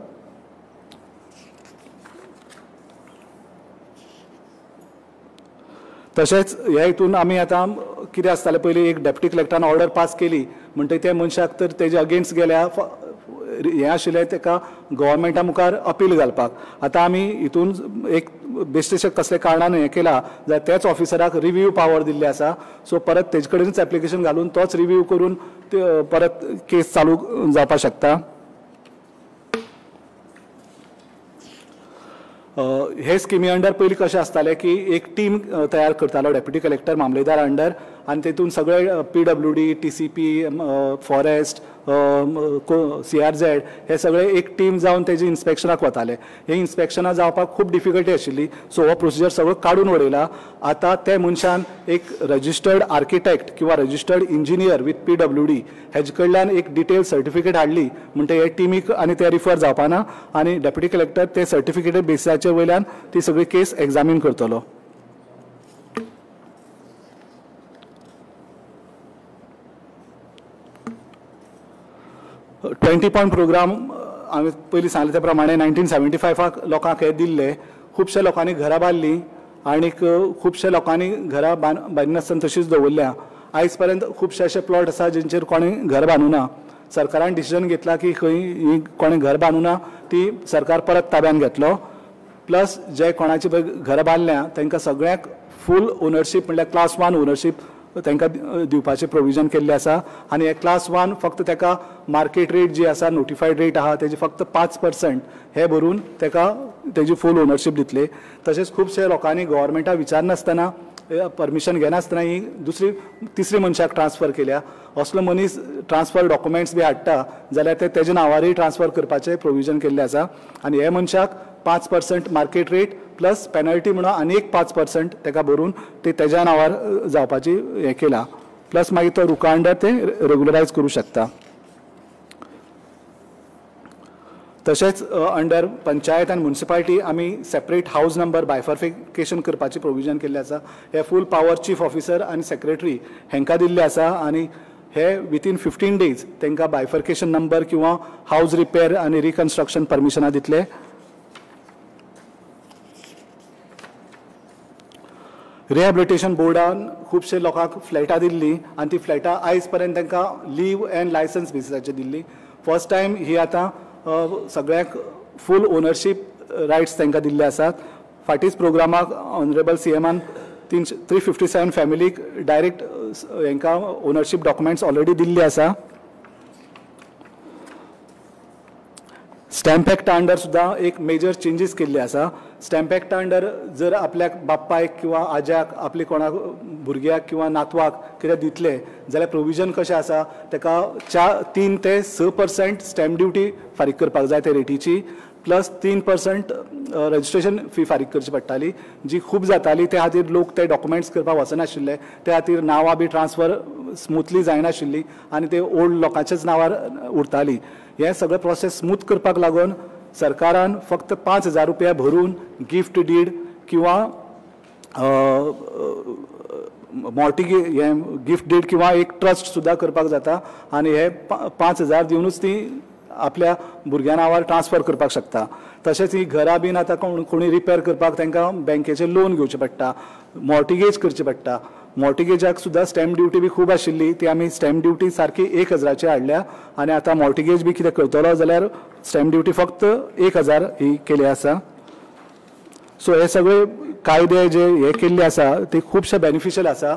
तशेंच ह्या हितून आमी आतां कितें आसतालें पयलीं एक डेप्युटी कलेक्टरान ऑर्डर पास केली म्हणटकीर त्या मनशाक तर तेजे अगेन्स्ट गेल्या हें आशिल्लें ताका गव्हर्मेंटा मुखार अपील घालपाक. आतां आमी हितून एक बेश्टेशे कसले कारणान हें केला जाल्यार त्याच ऑफिसराक रिव्यू पावर दिल्ली आसा. सो परत तेजे कडेनच एप्लिकेशन घालून तोच रिव्यू करून परत केस चालू जावपाक शकता. हे स्किमी अंडर पयलीं कशें आसतालें की एक टीम तयार करतालो डेप्युटी कलेक्टर मामलेदार अंडर आनी तेतून सगळे PWD, TCP, फॉरेस्ट, CRZ हे सगळे एक टीम जावन तेजी इन्स्पेक्शनाक वताले. हे इन्स्पेक्शनां जावपाक खूब डिफिकल्टी आशिल्ली. सो हो प्रोसिजर सगळो काडून उडयला. आतां ते मनशान एक रजिस्टर्ड आर्किटेक्ट किंवा रजिस्टर्ड इंजिनियर विथ PWD हेजे कडल्यान एक डिटेल सर्टिफिकेट हाडली म्हणटा हे टीमीक आनी ते रिफर जावपाना आनी डेप्युटी कलेक्टर ते सर्टिफिकेट बेसिसाचे वयल्यान ती सगळी केस एग्जामीन करतलो. ट्वेंटी पॉयंट प्रोग्राम हांवें पयलीं सांगले त्या प्रमाणे 1975 लोकांक हे दिल्ले. खुबशे लोकांनी घरां बांदलीं आनीक खुबशे लोकांनी घरां बांदिनासतना तशींच दवरल्या. आयज पर्यंत खुबशे अशे प्लॉट आसा जेंचेर कोणी घर बांदूना. सरकारान डिसिजन घेतला की खंय कोणी घर बांदूना ती सरकार परत ताब्यान घेतलो. प्लस जे कोणाची घरां बांदल्या तांकां सगळ्यांक फूल ओनरशीप म्हणल्यार क्लास 1 ओनरशीप तांकां दिवपाचें प्रोविजन केल्लें आसा. आनी हे क्लास 1 फक्त ताका मार्केट रेट जी आसा नोटिफायड रेट आहा तेजी फक्त 5% हे भरून ताका तेजी फूल ओनरशीप दितले. तशेंच खुबशे लोकांनी गव्हर्मेंटा विचारनासतना परमिशन घेनासतना ही दुसरी तिसरी मनशाक ट्रान्सफर केल्या. असलो मनीस ट्रान्सफर डॉक्युमेंट्स बी हाडटा जाल्यार ते तेजे नांवारय ट्रान्सफर करपाचें प्रोविजन केल्लें आसा. आनी हे मनशाक 5% मार्केट रेट प्लस पेनल्टी म्हणून आनी एक 5% ताका भरून ते तेज्या नांवार जावपाची हें केलां. प्लस मागीर तो रुका अंडर ते रेग्युलरायज करूं शकता. तशेंच अंडर पंचायत आनी म्युनिसिपालिटी आमी सेपरेट हावज नंबर बायफर्फिकेशन करपाचें प्रोविजन केल्लें आसा. हे फूल पावर चीफ ऑफिसर आनी सेक्रेटरी हांकां दिल्ले आसा आनी हे विथीन 15 days तांकां बायफर्केशन नंबर किंवा हावज रिपेर आनी रिकन्स्ट्रक्शन परमिशनां दितले. रिहॅबिलिटेशन बोर्डान खुबशे लोकांक फ्लॅटां दिल्लीं आनी ती फ्लॅटां आयज पर्यंत तांकां लीव एंड लायसन्स बेसिसाचेर दिल्ली. फर्स्ट टायम ही आतां सगळ्यांक फूल ओनरशीप रायट्स तांकां दिल्ले आसात. फाटींच प्रोग्रामाक ऑनरेबल CMान 357 फॅमिलीक डायरेक्ट हांकां ओनरशीप डॉक्युमेंट्स ऑलरेडी दिल्ले आसा. स्टॅम्प एक्टा अंडर सुद्दां एक मेजर चेंजीस केल्ले आसा. स्टॅम्प एक्टा अंडर जर आपल्याक बापायक किंवा आज्याक आपली कोणाक भुरग्याक किंवा नातवाक कितें दितले जाल्यार प्रोविजन कशें आसा ताका 3 ते 6% स्टॅम्प ड्युटी फारीक करपाक जाय ते रेटीची प्लस 3% रजिस्ट्रेशन फी फारीक करची पडटाली जी खूब जाताली. त्या खातीर लोक ते डॉक्युमेंट्स करपाक वचनाशिल्ले. त्या खातीर नांवां बी ट्रान्सफर स्मुथली जायनाशिल्ली आनी ते ओल्ड लोकांच्याच नांवार उरताली. हे सगळे प्रोसेस स्मूथ करपाक लागून सरकारान फक्त 5,000 रुपया भरून गिफ्ट डीड किंवा मॉर्टिगेज हे गिफ्ट डीड किंवा एक ट्रस्ट सुद्दां करपाक जाता आनी हे 5,000 दिवनूच ती आपल्या भुरग्या नांवार ट्रान्सफर करपाक शकता. तशेंच ही घरां बीन आतां कोणी रिपेर करपाक तांकां बँकेचे लोन घेवचें पडटा, मॉर्टिगेज करचें पडटा. मॉर्टिगेजाक सुद्दां स्टॅम्प ड्युटी बी खूब आशिल्ली ती आमी स्टॅम्प ड्युटी सारकी 1,000ची हाडल्या आनी आतां मॉर्टिगेज बी कितें करतलो जाल्यार स्टॅम्प ड्युटी फक्त 1,000 ही केली आसा. सो हे सगळे कायदे जे हे केल्ले आसा ते खुबशे बेनिफिशियल आसा.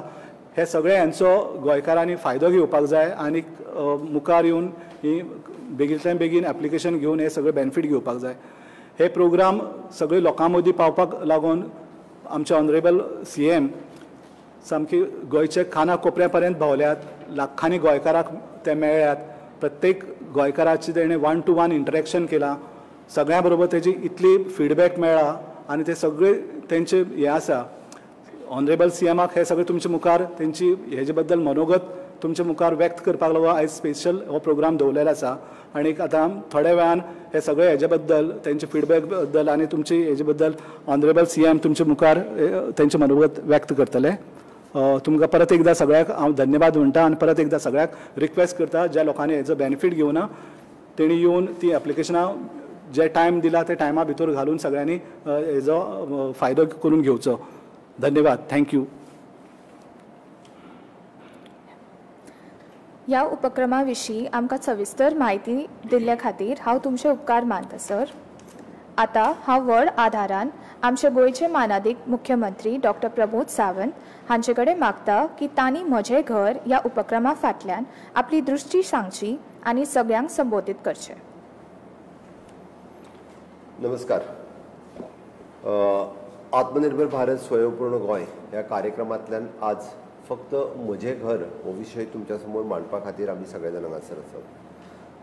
हे सगळे हांचो गोंयकारांनी फायदो घेवपाक जाय आनी मुखार येवन ही बेगींतल्यान बेगीन एप्लिकेशन घेवन हे सगळे बेनिफीट घेवपाक जाय. हे प्रोग्राम सगळे लोकां मदीं पावपाक लागून आमचे ऑनरेबल CM सामकी गोंयचे खाना कोपऱ्या पर्यंत भोंवल्यात. लाखांनी गोंयकारांक ते मेळ्ळ्यात. प्रत्येक गोंयकाराची तेणें 1-to-1 इंटरेक्शन केलां. सगळ्यां बरोबर तेजी इतली फीडबॅक मेळ्ळा आनी ते सगळे तेंचे हे आसा. ऑनरेबल CMाक हे सगळे तुमचे मुखार तेंची हेजे बद्दल मनोगत तुमचे मुखार व्यक्त करपाक लागून आयज स्पेशल हो प्रोग्राम दवरलेलो आसा. आनी आतां थोड्या वेळान हे सगळे हेजे बद्दल तेंचे फीडबॅक बद्दल आनी तुमची हेजे बद्दल ऑनरेबल CM तुमचे मुखार तेंचे मनोगत व्यक्त करतले. तुमकां परत एकदां सगळ्याक हांव धन्यवाद म्हणटा आनी परत एकदां सगळ्याक रिक्वेस्ट करता ज्या लोकांनी हेजो बेनिफीट घेवना तेणी येवन ती एप्लिकेशनां जे टायम दिला ते टायमा भितर घालून सगळ्यांनी हेजो फायदो करून घेवचो. धन्यवाद. थँक्यू. ह्या उपक्रमा विशीं आमकां सविस्तर म्हायती दिल्ल्या खातीर हांव तुमचे उपकार मानता सर. आता हांव व्हड आधारान आमचे गोयचे मानादीक मुख्यमंत्री डॉक्टर प्रमोद सावंत हांचे कडेन मागता की तांणी म्हजें घर ह्या उपक्रमा फाटल्यान आपली दृश्टी सांगची आनी सगळ्यांक संबोधीत करचें. नमस्कार. आत्मनिर्भर भारत स्वयंपूर्ण गोय ह्या कार्यक्रमांतल्यान आज फक्त म्हजें घर हो विशय तुमच्या समोर मांडपा खातीर आमी सगळे जाण हांगासर आसात.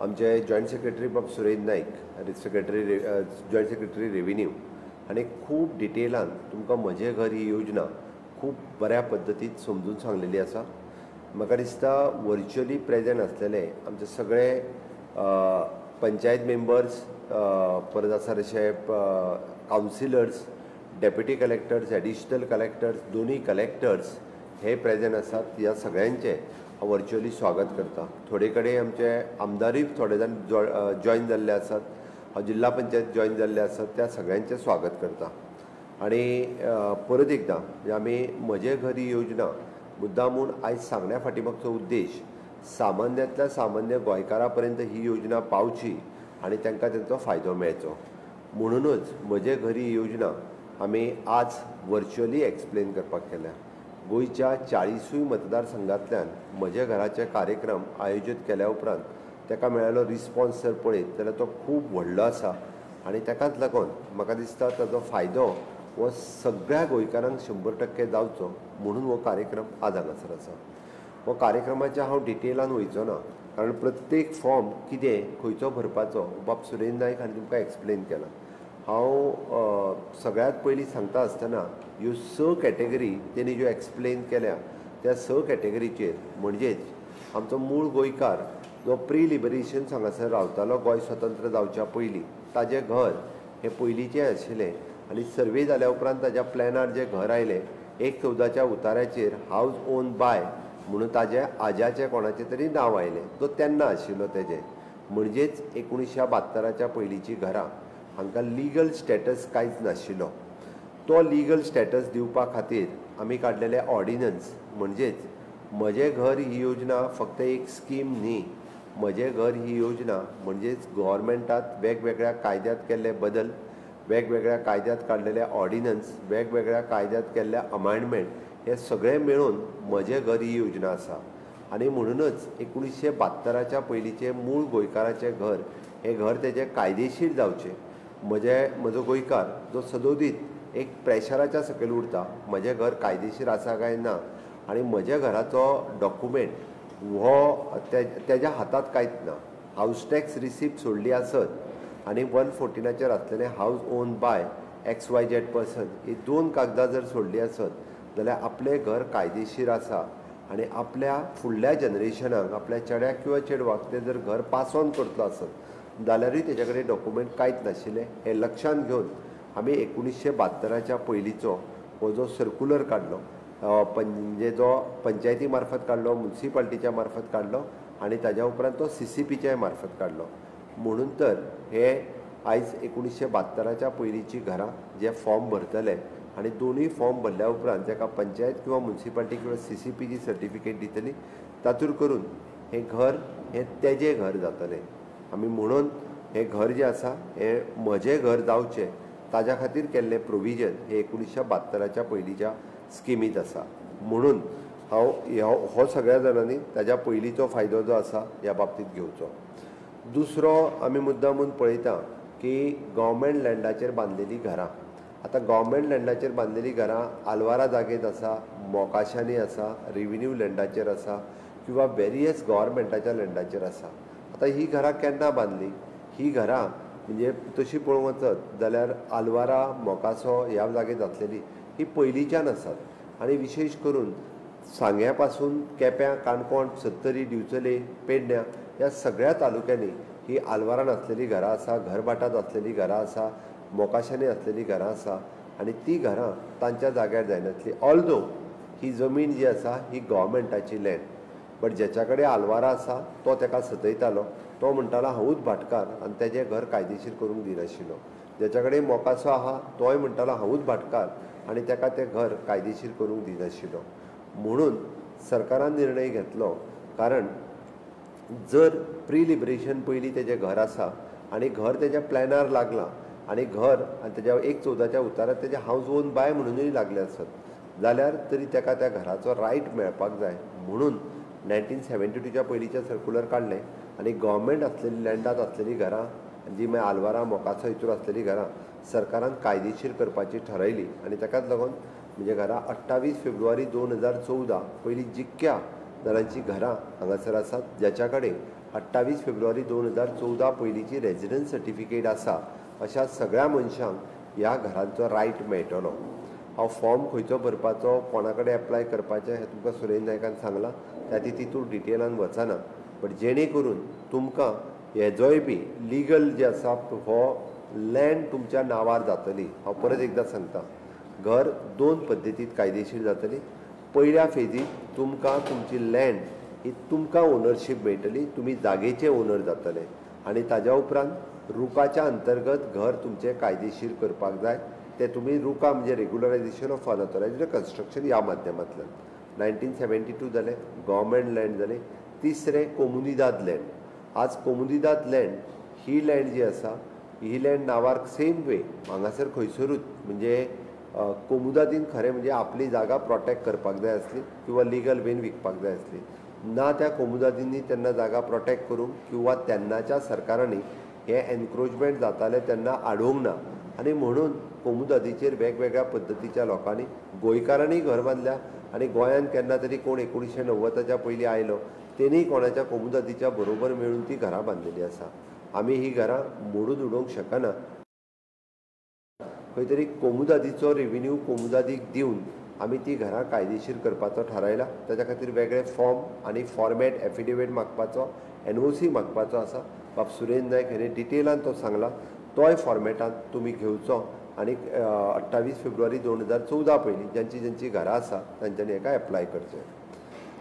आमचे जॉयंट सेक्रेटरी बाब Suresh Naik, joint secretary revenue हाणें खूब डिटेलान तुमकां म्हजें घर ही योजना खूब बऱ्या पद्दतीन समजून सांगलेली आसा. म्हाका दिसता व्हर्च्युअली प्रेजेंट आसलेले आमचे सगळे पंचायत मेंबर्स, परत आसा तशे councillors, deputy collectors, additional collectors, दोनूय कलेक्टर्स हे प्रेजेंट आसात. ह्या सगळ्यांचे हांव व्हर्च्युअली स्वागत करता. थोडे कडेन आमचे आमदारूय थोडे जाण जॉयन जाल्ले आसात, जिल्हा पंचायत जॉयन जाल्ले आसात, त्या सगळ्यांचे स्वागत करता. आनी परत एकदां आमी म्हजें घर ही योजना मुद्दामून आयज सांगण्या फाटीमागचो उद्देश सामान्यांतल्या सामान्य गोंयकारा पर्यंत ही योजना पावची आनी तांकां तांचो फायदो मेळचो. म्हणूनच म्हजें घर ही योजना आमी आज व्हर्च्युअली एक्सप्लेन करपाक केल्या. गोंयच्या 40 मतदारसंघांतल्यान म्हज्या घराचे कार्यक्रम आयोजीत केल्या उपरांत ताका मेळिल्लो रिस्पॉन्स जर पळयत जाल्यार तो खूब व्हडलो आसा आनी ताकाच लागून म्हाका दिसता ताचो फायदो हो सगळ्या गोंयकारांक 100% जावचो म्हणून हो कार्यक्रम आज हांगासर आसा. हो कार्यक्रमाचे हांव डिटेलान वयचो ना, कारण प्रत्येक फॉर्म कितें खंयचो भरपाचो बाब सुरेश नायक हांणी तुमकां एक्सप्लेन केला. हांव सगळ्यात पयलीं सांगता आसतना ह्यो 6 कॅटेगरी तेणी ज्यो एक्सप्लेन केल्या त्या 6 कॅटेगरीचेर म्हणजेच आमचो मूळ गोंयकार जो प्री लिबरेशन हांगासर रावतालो गोंय स्वतंत्र जावच्या पयलीं ताजें घर हें पयलींचें आशिल्लें आनी सर्वे जाल्या उपरांत ताज्या प्लॅनार जें घर आयलें 1/14 उताऱ्याचेर हावज ओन बाय म्हणून ताज्या आज्याचें कोणाचें तरी नांव आयलें, तो तेन्ना आशिल्लो तेजें. म्हणजेच 1972 पयलींची घरां हांकां लिगल स्टेटस कांयच नाशिल्लो. तो लिगल स्टेटस दिवपा खातीर आमी काडलेले ऑर्डिनन्स म्हणजेच म्हजें घर ही योजना फक्त एक स्कीम न्ही. म्हजें घर ही योजना म्हणजेच गव्हर्मेंटात वेगवेगळ्या कायद्यात केल्ले बदल, वेगवेगळ्या कायद्यात काडलेले ऑर्डिनन्स, वेगवेगळ्या कायद्यात केल्ले अमेंडमेंट हे सगळें मेळून म्हजें घर ही योजना आसा. आनी म्हणूनच 1972 पयलींचें मूळ गोंयकाराचें घर हें घर तेजें कायदेशीर जावचें. म्हजो गोंयकार जो सदोदीत एक प्रेशराच्या सकयल उरता, म्हजें घर कायदेशीर आसा काय ना आनी म्हज्या घराचो डॉक्युमेंट हो तेज्या हातांत कांयच ना. हावज टॅक्स रिसिप्ट सोडली आसत आनी 114 आसलेलें house own by XYZ person ही 2 कागदां जर सोडली आसत जाल्यार आपलें घर कायदेशीर आसा आनी आपल्या फुडल्या जनरेशनाक, आपल्या चेड्याक किंवा चेडवाक तें जर घर पास ऑन करतलो आसत जाल्यारूय तेजे कडेन डॉक्युमेंट कांयच नाशिल्लें. हें लक्षांत घेवन आमी 1972 पयलींचो हो जो सर्क्युलर काडलो, म्हणजे जो पंचायती मार्फत काडलो, म्युन्सिपाल्टीच्या मार्फत काडलो आनी ताज्या उपरांत तो CCPच्या मार्फत काडलो. म्हणून तर हे आयज 1972 पयलींची घरां जे फॉर्म भरतले आनी दोनूय फॉर्म भरल्या उपरांत ताका पंचायत किंवा म्युन्सिपाल्टी किंवा CCPची सर्टिफिकेट दितली, तातूंत करून हें घर हें तेजें घर जातलें. आमी म्हणून हें घर जें आसा हें म्हजें घर जावचें ताज्या खातीर केल्लें प्रोविजन हे 1972 पयलींच्या स्किमींत आसा. म्हणून हांव हो सगळ्या जाणांनी ताज्या पयलींचो फायदो जो आसा ह्या बाबतींत घेवचो. दुसरो आमी मुद्दामून पळयता की गव्हर्मेंट लँडाचेर बांदलेलीं घरां. आतां गव्हर्मेंट लँडाचेर बांदलेलीं घरां आलवारा जागेंत आसा, मोकाशांनी आसा, रेव्हेन्यू लँडाचेर आसा किंवा वेरियस गव्हर्मेंटाच्या लँडाचेर आसा. आतां ही घरां केन्ना बांदलीं? ही घरां म्हणजे तशी पळोवंक वचत जाल्यार आलवारा, मोकासो ह्या जागेर जातलेली ही पयलींच्यान आसात आनी विशेश करून सांग्या पासून केप्यां, काणकोण, सत्तरी, दिवचले, पेडण्यां ह्या सगळ्या तालुक्यांनी ही आलवारान आसलेलीं घरां आसा, घरबाटात आसलेलीं घरां आसा, मोकाशांनी आसलेलीं घरां आसा आनी ती घरां तांच्या जाग्यार जायनासलीं. ऑल्दो ही जमीन जी आसा ही गव्हर्मेंटाची लँड, बट जेच्या कडेन आलवारा आसा तो ताका सतयतालो, तो म्हणटालो हांवूच भाटकार आनी तेजें घर कायदेशीर करूंक दिनाशिल्लो. जेच्या कडेन मोकासो आहा तोय म्हणटालो हांवूच भाटकार आनी ताका तें घर कायदेशीर करूंक दिनाशिल्लो. म्हणून सरकारान निर्णय घेतलो, कारण जर प्री लिबरेशन पयलीं तेजें घर आसा आनी घर तेज्या प्लॅनार लागलां आनी घर आनी तेज्या 1/14 उतारात तेजे हाऊस ओन बाय म्हणूनय लागले आसत जाल्यार तरी तेका त्या घराचो रायट मेळपाक जाय म्हणून 1972च्या पयलींचे सर्क्युलर काडलें आनी गव्हर्मेंट आसलेली लँडात आसलेली घरां जी मागीर आल्वारा मोकाचो हितूर आसलेली घरां सरकारान कायदेशीर करपाची ठरयली आनी ताकाच लागून म्हणजे घरां 28 फेब्रुवारी 2014 पयलीं जितक्या जाणांची घरां हांगासर आसात ज्याच्या कडेन 28 फेब्रुवारी 2014 पयलींची रेजिडन्स सर्टिफिकेट आसा अशा सगळ्या मनशांक ह्या घरांचो रायट मेळटलो। हांव फॉर्म खंयचो भरपाचो कोणा कडेन एप्लाय करपाचें हें तुमकां सुरेंद्र नायकान सांगलां त्या तितून डिटेलान वचना बट जेणे करून तुमकां हेजोय बी लिगल जे आसा हो लँड तुमच्या नांवार जातली। हांव परत एकदां सांगता घर 2 पद्दतींत कायदेशीर जातली। पयल्या फेजीत तुमकां तुमची लँड ही तुमकां ओनरशीप मेळटली तुमी जागेचे ओनर जातले आनी ताज्या उपरांत रुकाच्या अंतर्गत घर तुमचें कायदेशीर करपाक जाय ते तुमी रुका म्हणजे रेग्युलरायझेशन ऑफ अनऑथरायज्ड कन्स्ट्रक्शन ह्या माध्यमांतल्यान 1972 जालें गव्हर्मेंट लँड जालें। तिसरें कोमुनिदाद लँड। आज कोमुनिदाद लँड ही लँड जी आसा ही लँड नांवार सेम वे हांगासर खंयसरूच म्हणजे कोमुदादीन खरें म्हणजे आपली जागा प्रोटेक्ट करपाक जाय आसली किंवा लिगल वेन विकपाक जाय आसली ना त्या कोमुदादींनी तेन्ना जागा प्रोटेक्ट करूंक किंवा तेन्नाच्या सरकारांनी हे एनक्रोचमेंट जाताले तेन्ना आडोवंक ना आनी म्हणून कोमुदादीचेर वेगवेगळ्या पद्दतीच्या लोकांनी गोंयकारांनी घर बांदल्या आनी गोंयांत केन्ना तरी कोण 1990च्या पयलीं आयलो तेणी कोणाच्या कोमुदादीच्या बरोबर मेळून ती घरां बांदलेली आसा। आमी ही घरां मोडून उडोवंक शकना खंय तरी कोमुदादीचो रेव्हेन्यू कोमुदादीक दिवन आमी ती घरां कायदेशीर करपाचो थारायला। ताच्या खातीर वेगळे फॉर्म आनी फॉर्मेट एफिडेविट मागपाचो NOC मागपाचो आसा। बाब सुरेंद्र नायक हेणे डिटेलान तो सांगला तोय फॉर्मेटान तुमी घेवचो आनी 28 फेब्रुवारी 2014 पयलीं ज्यांची घरां आसा तांच्यांनी हेका एप्लाय करचें।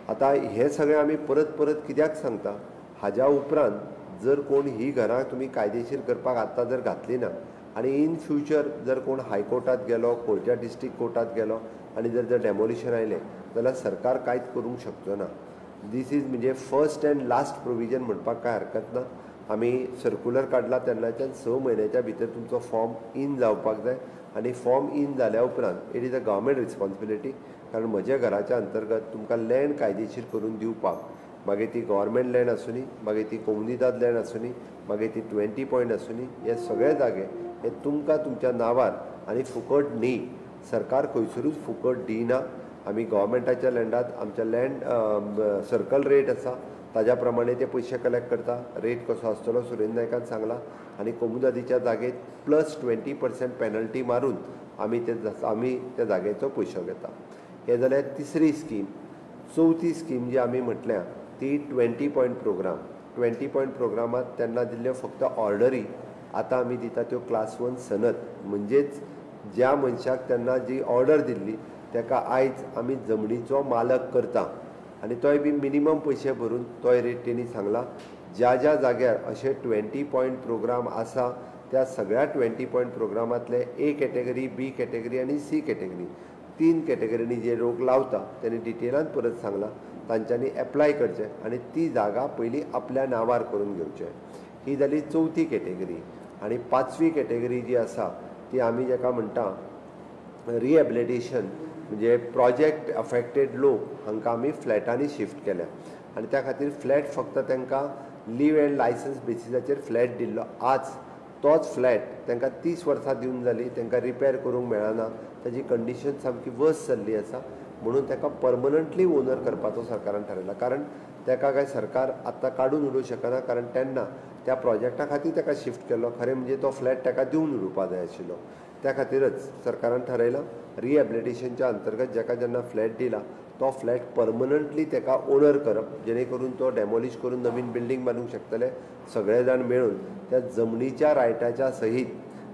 आतां हे सगळें आमी परत परत कित्याक सांगता हाज्या उपरांत जर कोण ही घरां तुमी कायदेशीर करपाक आतां जर घातली ना आनी इन फ्युचर जर कोण हायकोर्टात गेलो कोर्टा डिस्ट्रिक्ट कोर्टात गेलो आनी जर डेमोलिशन आयलें जाल्यार सरकार कांयच करूंक शकचो ना। दीस इज म्हणजे फर्स्ट एंड लास्ट प्रोविजन म्हणपाक कांय हरकत ना। आमी सर्क्युलर काडला तेन्नाच्यान 6 म्हयन्याच्या भितर तुमचो फॉर्म इन जावपाक जाय आनी फॉर्म इन जाल्या उपरांत it is a government responsibility कारण म्हज्या घराच्या अंतर्गत तुमकां लँड कायदेशीर करून दिवपाक मागीर ती गव्हर्मेंट लँड आसूनी मागीर ती कोमुनिदाद लँड आसूनी मागीर ती 20 पॉयंट आसूनी हे सगळे जागे हे तुमकां तुमच्या नांवार आनी फुकट न्ही सरकार खंयसरूच फुकट दिना। आमी गव्हर्मेंटाच्या लँडात आमच्या लँड सर्कल रेट आसा ताज्या प्रमाणे ते पयशे कलेक्ट करता। रेट कसो आसतलो सुरेंद्र नायकान सांगला आनी कोमुदादीच्या जागेत प्लस 20% पेनल्टी मारून आमी त्या जागेचो पयसो घेता। हे जाल्यार तिसरी स्कीम। चवथी स्कीम जी आमी म्हटल्या ती 20 पॉयंट प्रोग्राम। 20 पॉयंट प्रोग्रामात तेन्ना दिल्ल्यो फक्त ऑर्डरी आतां आमी दिता त्यो क्लास 1 सनद म्हणजेच ज्या मनशाक तेन्ना जी ऑर्डर दिल्ली ताका आयज आमी जमनीचो मालक करता आनी तोय बी मिनिमम पयशे भरून तोय रेट तेणी सांगला। ज्या ज्या जाग्यार अशे 20 पॉयंट प्रोग्राम आसा त्या सगळ्या 20 पॉयंट प्रोग्रामांतले A कॅटेगरी B कॅटेगरी आनी C कॅटेगरी 3 कॅटेगरींनी जे लोक लावता तेणी डिटेलान परत सांगला तांच्यांनी एप्लाय करचें आनी ती जागा पयलीं आपल्या नांवार करून घेवचें। ही जाली चवथी कॅटेगरी आनी 5वी कॅटेगरी जी आसा ती आमी जाका म्हणटा रिहॅबिलिटेशन म्हणजे प्रोजेक्ट अफेक्टेड लोक हांकां आमी फ्लॅटांनी शिफ्ट केल्या आनी त्या खातीर फ्लॅट फक्त तांकां लीव एंड लायसन्स बेसिसाचेर फ्लॅट दिल्लो। आज तोच फ्लॅट तांकां 30 वर्सां दिवन जाली तांकां रिपेर करूंक मेळना ताजी कंडिशन सामकी वर्स जाल्ली आसा म्हणून ताका परमनंटली ओनर करपाचो सरकारान थारायला कारण ताका काय सरकार आतां काडून उडोवंक शकना कारण तेन्ना त्या प्रोजेक्टा खातीर ताका शिफ्ट केलो खरें म्हणजे तो फ्लॅट ताका दिवन उडोवपा जाय आशिल्लो। त्या खातीरच सरकारान थारायलां रिहॅबिलिटेशनच्या अंतर्गत जाका जेन्ना फ्लॅट दिला तो फ्लॅट परमनंटली ताका ओनर करप जेणे करून तो डेमोलिश करून नवीन बिल्डींग बांदूंक शकतले सगळे जाण मेळून त्या जमनीच्या रायटाच्या सहीत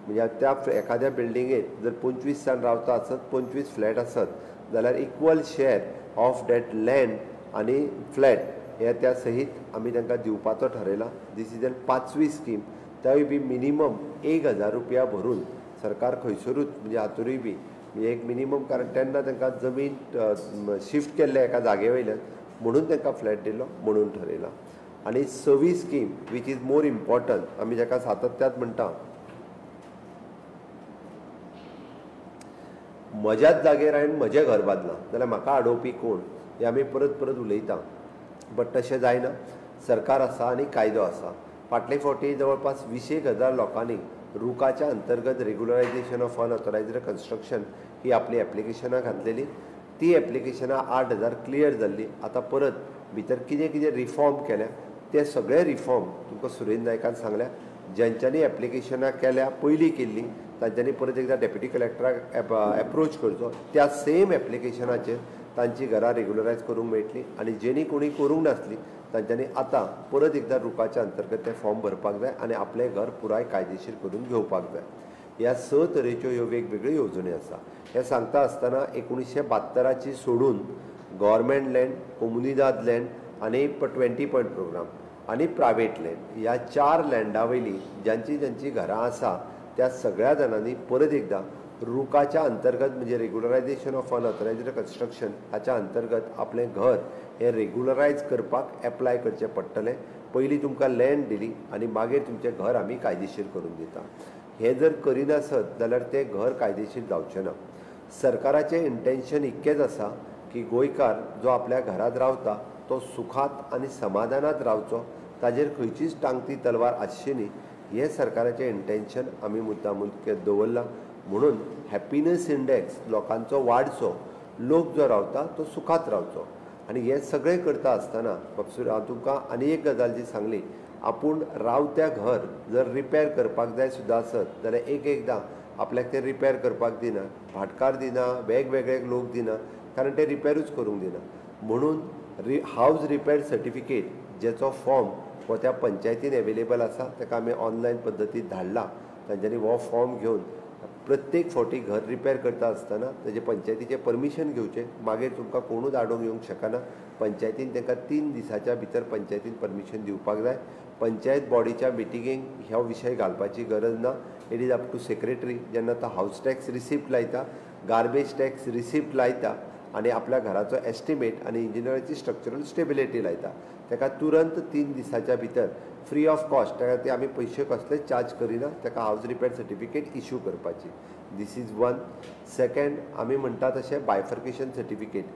म्हणजे त्या एखाद्या बिल्डिंगेत जर 25 जाण रावता आसत 25 फ्लॅट आसत जाल्यार equal share of that land आनी फ्लॅट हे त्या सहीत आमी तांकां दिवपाचो थारायला। दीस इज एन 5वी स्कीम त्याय बी मिनिमम 1000 रुपया भरून सरकार खंयसरूच म्हणजे हातूरूय बी म्हणजे एक मिनिमम कारण तेन्ना तांकां जमीन शिफ्ट केल्ले एका जागे वयल्यान म्हणून तांकां फ्लॅट दिलो म्हणून थारायला। आनी 6वी scheme which is more important आमी जाका सातत्यात म्हणटा म्हज्याच जागेर हांवें म्हजें घर बांदलां जाल्यार म्हाका आडोवपी कोण हें आमी परत परत उलयता. बट तशें जायना. सरकार आसा आनी कायदो आसा. फाटले फावटी जवळपास 20,000 लोकांनी रुकाच्या अंतर्गत रेग्युलरायझेशन ऑफ अनऑथोरायज्ड कन्स्ट्रक्शन ही आपली एप्लिकेशनां घातलेली. ती एप्लिकेशनां 8,000 क्लियर जाल्ली. आतां परत भितर कितें कितें रिफॉर्म केल्या ते सगळे रिफॉर्म तुमकां सुरेंद्र नायकान सांगल्या. ज्यांच्यांनी एप्लिकेशनां केल्या पयलीं केल्ली तांच्यांनी परत एकदां डेप्युटी कलेक्टराक एप्रोच करचो. त्या सेम एप्लिकेशनाचेर तांची घरां रेग्युलरायज करूंक मेळटली आनी जेणी कोणी करूंक नासली तांच्यांनी आतां परत एकदां रुकाच्या अंतर्गत ते फॉर्म भरपाक जाय आनी आपलें घर पुराय कायदेशीर करून घेवपाक जाय. ह्या 6 तरेच्यो ह्यो वेगवेगळ्यो येवजणी आसा. हें सांगता आसतना 1972ची सोडून गव्हर्मेंट लँड, कोमुनिदाद लँड आनी 20 पॉयंट प्रोग्राम आनी प्रायवेट लँड ह्या 4 लँडा वयली ज्यांची घरां आसा त्या सगळ्या जाणांनी परत एकदां रुकाच्या अंतर्गत म्हणजे रेग्युलरायझेशन ऑफ अनऑथोरायज्ड कन्स्ट्रक्शन हाच्या अंतर्गत आपलें घर हें रेग्युलरायज करपाक एप्लाय करचें पडटलें. पयलीं तुमकां लँड दिली आनी मागीर तुमचें घर आमी कायदेशीर करून दिता. हें जर करिनासत जाल्यार तें घर कायदेशीर जावचें ना. सरकाराचें इंटेन्शन इतकेंच आसा की गोंयकार जो आपल्या घरांत रावता तो सुखात आनी समाधानात रावचो, ताजेर खंयचीच टांगती तलवार आसची न्ही. हें सरकाराचें इंटेन्शन आमी मुद्दामून दवरलां. म्हणून हॅपिनस इंडेक्स लोकांचो वाडचो, लोक जो रावता तो सुखात रावचो. आनी हें सगळें करता आसतना हांव तुमकां आनी एक गजाल जी सांगली, आपूण रावत्या घर जर रिपेर करपाक जाय सुद्दां आसत जाल्यार एकदां आपल्याक ते रिपेर करपाक दिना, भाटकार दिना, वेगवेगळे लोक दिना, कारण ते रिपेरूच करूंक दिना. म्हणून हावज रिपेर सर्टिफिकेट जेचो फॉर्म हो त्या पंचायतीन एवेलेबल आसा, ताका आमी ऑनलायन पद्दतीन धाडला. तांच्यांनी हो फॉर्म घेवन प्रत्येक फावटी घर रिपेर करता आसतना ताजे पंचायतीचें परमिशन घेवचें. मागीर तुमकां कोणूच आडोवंक येवंक शकना. पंचायतीन तांकां 3 दिसाच्या भितर पंचायतीन परमिशन दिवपाक जाय. पंचायत बॉडीच्या मिटिंगेक ह्यो विशय घालपाची गरज ना. It is up to secretary. जेन्ना तो हावस टॅक्स रिसिप्ट लायता, गार्बेज टॅक्स रिसिप्ट लायता आनी आपल्या घराचो एस्टिमेट आनी इंजिनियराची स्ट्रक्चरल स्टेबिलिटी लायता, ताका तुरंत 3 दिसाच्या भितर फ्री ऑफ कॉस्ट, ताका ते आमी पयशे कसलेच चार्ज करिना, ताका हावज रिपेर सर्टिफिकेट इश्यू करपाची. This is one. सेकंड, आमी म्हणटा तशें बायफर्केशन सर्टिफिकेट.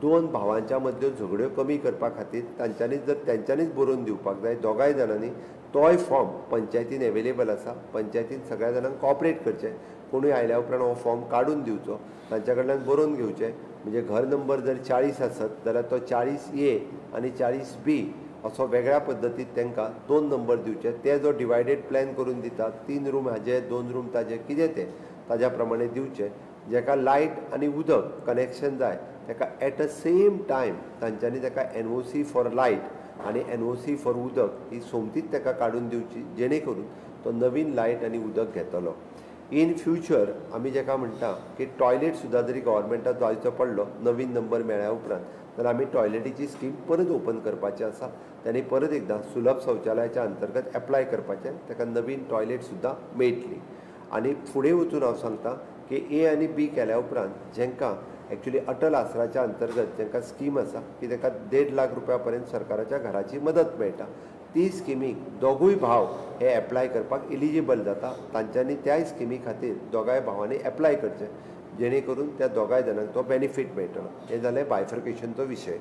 2 भावांच्या मदल्यो झगड्यो कमी करपा खातीर तेंच्यांनीच बरोवन दिवपाक जाय दोगांय जाणांनी. तोय फॉर्म पंचायतीन एवेलेबल आसा. पंचायतीन सगळ्या जाणांक कॉपरेट करचें. कोणूय आयल्या उपरांत हो फॉर्म काडून दिवचो, तांच्या कडल्यान बरोवन घेवचें. म्हणजे घर नंबर जर 40 आसत जाल्यार तो 40A आनी 40B असो वेगळ्या पद्दतीन तांकां 2 नंबर दिवचे. ते जो डिवायडेड प्लॅन करून दितात, 3 रूम हाजे 2 रूम ताजे कितें तें ताज्या प्रमाणे दिवचे. जेका लायट आनी उदक कनेक्शन जाय ताका एट अ सेम टायम तांच्यांनी ताका NOC फॉर लायट आनी NOC फॉर उदक ही सोमतीच ताका काडून दिवची, जेणे करून तो नवीन लायट आनी उदक घेतलो. इन फ्युचर आमी जेका म्हणटा की टॉयलेट सुद्दां जरी गव्हर्मेंटाक जायचो पडलो नवीन नंबर मेळ्ळ्या उपरांत, जाल्यार आमी टॉयलेटीची स्कीम परत ओपन करपाची आसा. त्यांनी परत एकदां सुलभ शौचालयाच्या अंतर्गत एप्लाय करपाचें. ताका नवीन टॉयलेट सुद्दां मेळटली. आनी फुडें वचून हांव सांगता की A आनी B केल्या उपरांत जेंकां एक्चुली अटल आसराच्या अंतर्गत जेंकां स्कीम आसा की ताका 1.5 लाख रुपया पर्यंत सरकाराच्या घराची मदत मेळटा, ती स्किमीक दोगूय भाव हे एप्लाय करपाक एलिजिबल जाता. तांच्यांनी त्या स्किमी खातीर दोगांय भावांनी एप्लाय करचें, जेणे करून त्या दोगांय जाणांक तो बेनिफीट मेळटलो. हे जालें बायफर्केशनचो विशय.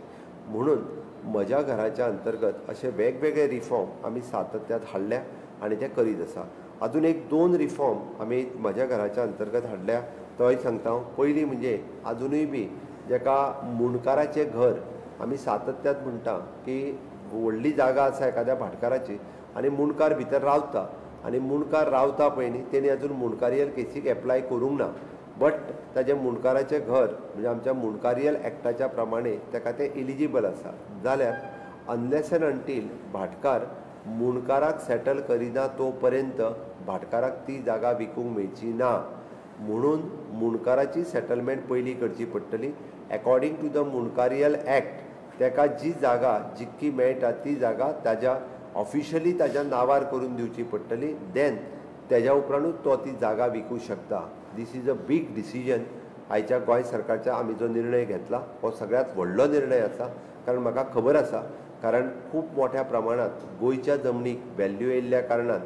म्हणून म्हज्या घराच्या अंतर्गत अशे वेगवेगळे रिफॉर्म आमी सातत्यात हाडल्या आनी ते करीत आसा. अजून एक 2 रिफॉर्म आमी म्हज्या घराच्या अंतर्गत हाडल्या. तोय सांगता हांव. पयलीं म्हणजे अजुनूय बी जेका मुणकाराचें घर आमी सातत्यात म्हणटा की व्हडली जागा आसा एखाद्या भाटकाराची आनी मुणकार भितर रावता आनी मुणकार रावता पळय न्ही, तेणी अजून मुणकारियल केसीक एप्लाय करूंक ना. बट ताजें मुणकाराचें घर म्हणजे आमच्या मुणकारियल एक्टाच्या प्रमाणे ताका तें एलिजिबल आसा. जाल्यार अनलेस एंड अंटील भाटकार मुणकाराक सेटल करिना तो पर्यंत भाटकाराक ती जागा विकूंक मेळची ना. म्हणून मुणकाराची सेटलमेंट पयलीं करची पडटली. अकॉर्डिंग टू द मुणकारियल एक्ट ताका जी जागा जितकी मेळटा ती जागा ताज्या ऑफिशियली ताज्या नांवार करून दिवची पडटली. देन तेज्या उपरांतूच तो ती जागा विकूं शकता. This is a big decision. आयच्या गोंय सरकारच्या आमी जो निर्णय घेतला हो सगळ्यांत व्हडलो निर्णय आसा. कारण म्हाका खबर आसा, कारण खूब मोठ्या प्रमाणांत गोंयच्या जमनीक व्हॅल्यू येयल्ल्या कारणान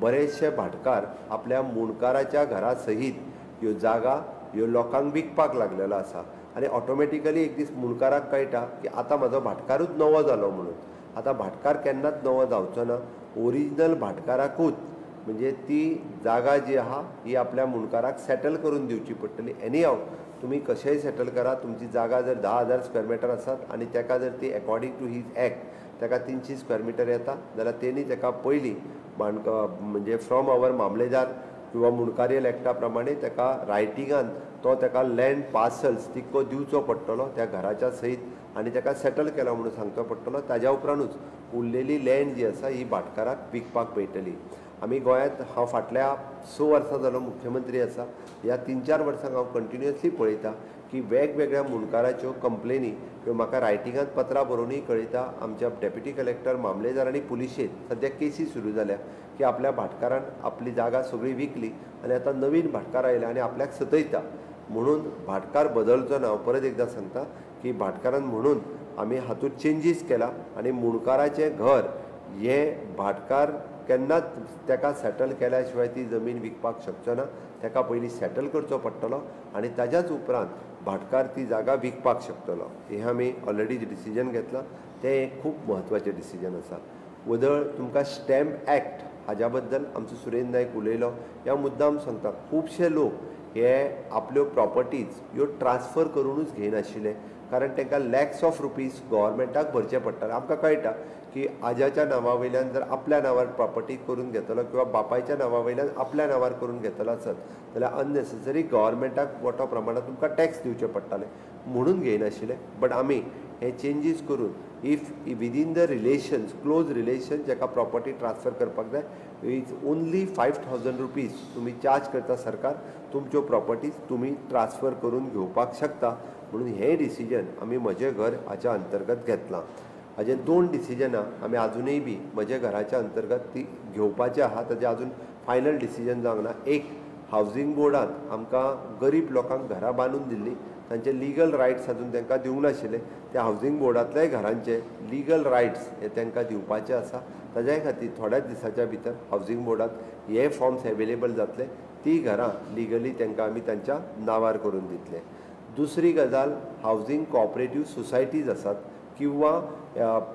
बरेचशे भाटकार आपल्या मुणकाराच्या घरा सहीत ह्यो जागा ह्यो लोकांक विकपाक लागलेलो आसा आनी ऑटोमॅटिकली एक दीस मुणकाराक कळटा की आतां म्हाजो भाटकारूच नवो जालो म्हणून. आतां भाटकार केन्नाच नवो जावचो ना, ओरिजिनल भाटकाराकूच म्हणजे ती जागा जी आहा ही आपल्या मुणकाराक सेटल करून दिवची पडटली. एनी हाव तुमी कशेंय सेटल करा. तुमची जागा जर 10,000 स्क्वेअर मिटर आसात आनी ताका जर ती अकॉर्डिंग टू हीज एक्ट ताका 300 स्क्वेअर मिटर येता जाल्यार तेणी ताका पयलीं म्हणजे फ्रॉम आवर मामलेदार किंवा मुणकारीयल एक्टा प्रमाणे ताका रायटिंगान तो ताका लँड पार्सल्स तिको दिवचो पडटलो त्या घराच्या सयत आनी ताका सेटल केला म्हणून सांगचो पडटलो. ताज्या उपरांतूच उरलेली लँड जी आसा ही भाटकाराक विकपाक मेळटली. आमी गोंयांत हांव फाटल्या 6 वर्सां जालो मुख्यमंत्री आसा. ह्या 3-4 वर्सांक हांव कंटिन्युअसली पळयता की वेगवेगळ्या मुणकाराच्यो कंप्लेनी ह्यो म्हाका रायटिंगांत पत्रां बरोवनूय कळयता. आमच्या डेप्युटी कलेक्टर मामलेदार आनी पुलिशेंत सद्या केसी सुरू जाल्या की आपल्या भाटकारान आपली जागा सगळी विकली आनी आतां नवीन भाटकार आयला आनी आपल्याक सतयता. म्हणून भाटकार बदलचो ना. हांव परत एकदां सांगता की भाटकारान म्हणून आमी हातूंत चेंजीस केला आनी मुणकाराचें घर हें भाटकार केन्नाच ताका सेटल केल्या शिवाय ती जमीन विकपाक शकचो ना. ताका पयलीं सेटल करचो पडटलो आनी ताज्याच उपरांत भाटकार ती जागा विकपाक शकतलो. हें आमी ऑलरेडी डिसिजन घेतलां. तें एक खूब म्हत्वाचें डिसिजन आसा. वदळ तुमकां स्टॅम्प एक्ट हाज्या बद्दल आमचो सुरेंद्र नायक उलयलो. ह्या मुद्दाम सांगता खुबशे लोक हे आपल्यो प्रॉपर्टीज ह्यो ट्रान्सफर करूनच घेयनाशिल्ले कारण तांकां लॅक्स ऑफ रुपीज गव्हर्मेंटाक भरचे पडटाले. आमकां कळटा की आज्याच्या नांवा वयल्यान जर आपल्या नांवार प्रॉपर्टी करून घेतलो किंवा बापायच्या नांवा वयल्यान आपल्या नांवार करून घेतलो आसत जाल्यार अननेसेसरी गव्हर्मेंटाक मोठ्या प्रमाणात तुमकां टॅक्स दिवचे पडटाले म्हणून घेयनाशिल्ले. बट आमी हे चेंजीस करून if within the relations close relation जाका प्रॉपर्टी ट्रान्सफर करपाक जाय इज ओन्ली 5,000 रुपीज तुमी चार्ज करता सरकार. तुमच्यो प्रॉपर्टीज तुमी ट्रान्सफर करून घेवपाक शकता. म्हणून हें डिसिजन आमी म्हजें घर हाच्या अंतर्गत घेतलां. हाजे 2 डिसिजनां आमी आजुनूय बी म्हज्या घराच्या अंतर्गत ती घेवपाचें आहा. ताजें आजून फायनल डिसिजन जावंक ना. एक हावजींग बोर्डान आमकां गरीब लोकांक घरां बांदून दिल्लीं तांचे लिगल रायट्स अजून तांकां दिवंक नाशिल्ले. त्या हावजींग बोर्डांतल्याय घरांचे लिगल रायट्स हे तांकां दिवपाचे आसा. ताज्या खातीर थोड्याच दिसाच्या भितर हावजींग बोर्डांत हे फॉर्म्स एवेलेबल जातले. ती घरां लिगली तांकां आमी तांच्या नांवार करून दितले. दुसरी गजाल हावजींग कोऑपरेटीव सोसायटीज आसात किंवा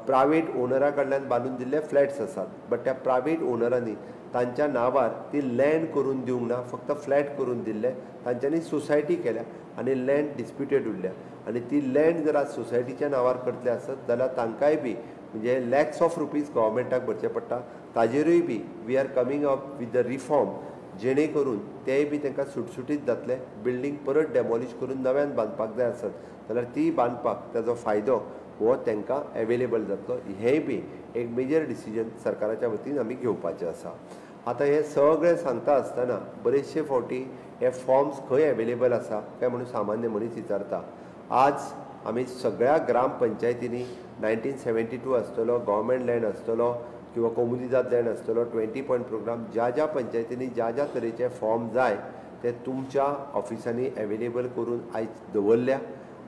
प्रायवेट ओनरा कडल्यान बांदून दिल्ले फ्लॅट्स आसात. बट त्या प्रायवेट ओनरांनी तांच्या नांवार ती लँड करून दिवंक ना. फक्त फ्लॅट करून दिल्ले. तांच्यांनी सोसायटी केल्या आनी लँड डिस्प्युटेड उरल्या आनी ती लँड जर आज सोसायटीच्या नांवार करतले आसत जाल्यार तांकांय बी म्हणजे लॅक्स ऑफ रुपीज गव्हर्मेंटाक भरचे पडटा. ताजेरूय बी we are coming up with the reform जेणे करून तेय बी तांकां सुटसुटीत जातले. बिल्डींग परत डेमॉलिश करून नव्यान बांदपाक जाय आसत जाल्यार ती बांदपाक ताजो फायदो हो तांकां एवेलेबल जातलो. हेंय बी एक मेजर डिसिजन सरकाराच्या वतीन आमी घेवपाचें आसा. आतां हें सगळें सांगता आसतना बरेचशे फावटी हे फॉर्म्स खंय एवेलेबल आसा काय म्हणून सामान्य मनीस विचारता. आज आमी सगळ्या ग्रामपंचायतींनी 1972 आसतलो गव्हर्मेंट लँड आसतलो किंवा कोमुनिदाद लँड आसतलो 20 पॉयंट प्रोग्राम ज्या पंचायतींनी ज्या तरेचे फॉर्म जाय ते तुमच्या ऑफिसांनी एवेलेबल करून आयज दवरल्या.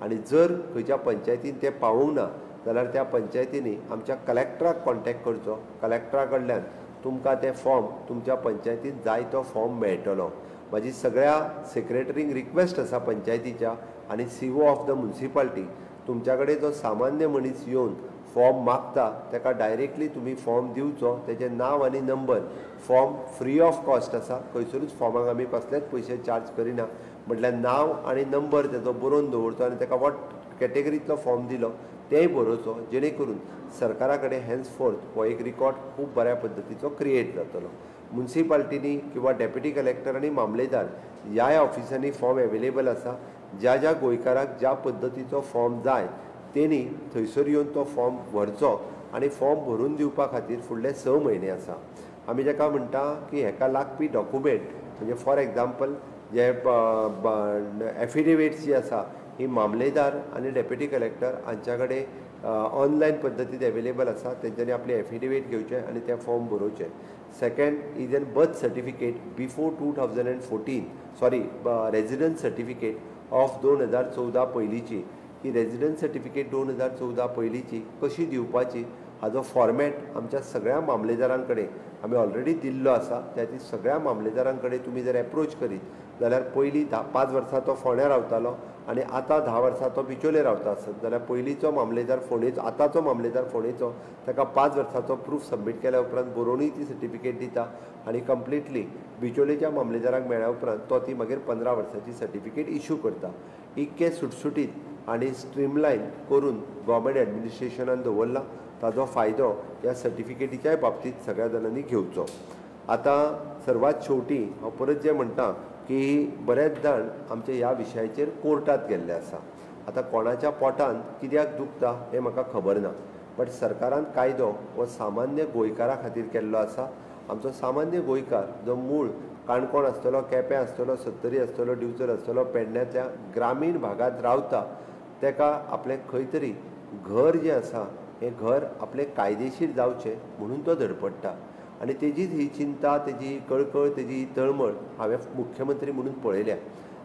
आनी जर खंयच्या पंचायतीन ते पावूंक ना जाल्यार त्या पंचायतींनी आमच्या कलेक्टराक कॉन्टॅक्ट करचो. कलेक्टरा कडल्यान तुमकां ते फॉर्म तुमच्या पंचायतीन जाय तो फॉर्म मेळटलो. म्हाजी सगळ्या सेक्रेटरींक रिक्वेस्ट आसा पंचायतीच्या आनी CO ऑफ द म्युनिसिपालिटी तुमच्या कडेन जो सामान्य मनीस येवन फॉर्म मागता ताका डायरेक्टली तुमी फॉर्म दिवचो. तेजें नांव आनी number. Form free of cost आसा. खंयसरूच फॉर्माक आमी कसलेच पयशे चार्ज करिना. म्हटल्यार नांव आनी नंबर तेजो बरोवन दवरचो आनी ताका वॉट कॅटेगरींतलो फॉर्म दिलो तेंय बरोवचो जेणे करून सरकारा कडेन हेन्सफोर्थ हो एक रिकॉर्ड खूब बऱ्या पद्दतीचो क्रिएट जातलो. म्युनिसिपालिटींनी किंवा डेप्युटी कलेक्टर आनी मामलेदार ह्या ऑफिसांनी फॉर्म एवेलेबल आसा. ज्या गोंयकाराक ज्या पद्दतीचो फॉर्म जाय तेणी थंयसर येवन तो फॉर्म व्हरचो आनी फॉर्म भरून दिवपा खातीर फुडले 6 म्हयने आसा. आमी जाका म्हणटा की हेका लागपी डॉक्युमेंट म्हणजे फॉर एग्जाम्पल जे एफिडेविट्स जी आसा ही मामलेदार आनी डेप्युटी कलेक्टर हांच्या कडेन ऑनलायन पद्दतीन एवेलेबल आसा. तेंच्यांनी आपले एफिडेविट घेवचे आनी ते फॉर्म बरोवचे. Second is an birth certificate before 2014 sorry residence certificate of 2014 पयलींची. ही रेजिडन्स सर्टिफिकेट 2014 पयलींची कशी दिवपाची हाजो फॉर्मॅट आमच्या सगळ्या मामलेदारां कडेन आमी ऑलरेडी दिल्लो आसा. त्या सगळ्या मामलेदारां कडेन तुमी जर एप्रोच करीत जाल्यार पयलीं 5 वर्सां तो फोंड्या रावतालो आनी आतां 10 वर्सां तो बिचोले रावता आसत जाल्यार पयलींचो मामलेदार फोंडेचो आतांचो मामलेदार फोंडेचो ताका 5 वर्सांचो प्रूफ सबमीट केल्या उपरांत बरोवनूय ती सर्टिफिकेट दिता आनी कंप्लिटली बिचोलेच्या मामलेदाराक मेळ्ळ्या उपरांत तो ती मागीर 15 वर्सांची सर्टिफिकेट इश्यू करता. इतके सुटसुटीत आनी स्ट्रीमलायन करून गव्हर्मेंट एडमिनिस्ट्रेशनान दवरला. ताजो फायदो ह्या सर्टिफिकेटीच्याय बाबतींत सगळ्या जाणांनी घेवचो. आतां सर्वात शेवटी हांव परत जें म्हणटा की बरेच जाण आमचे ह्या विशयाचेर कोर्टांत गेल्ले आसा. आतां कोणाच्या पोटान कित्याक दुखता हें म्हाका खबर ना, बट सरकारान कायदो हो सामान्य गोंयकारा खातीर केल्लो आसा. आमचो सामान्य गोंयकार जो मूळ काणकोण आसतलो, केपें आसतलो, सत्तरी आसतलो, दिवचल आसतलो, पेडण्यातल्या ग्रामीण भागांत रावता, ताका आपलें खंय तरी घर जें आसा हें घर आपलें कायदेशीर जावचें म्हणून तो धडपडटा. आनी तेजीच ही चिंता, तेजी कळकळ, तेजी ही तळमळ हांवें मुख्यमंत्री म्हणून पळयल्या.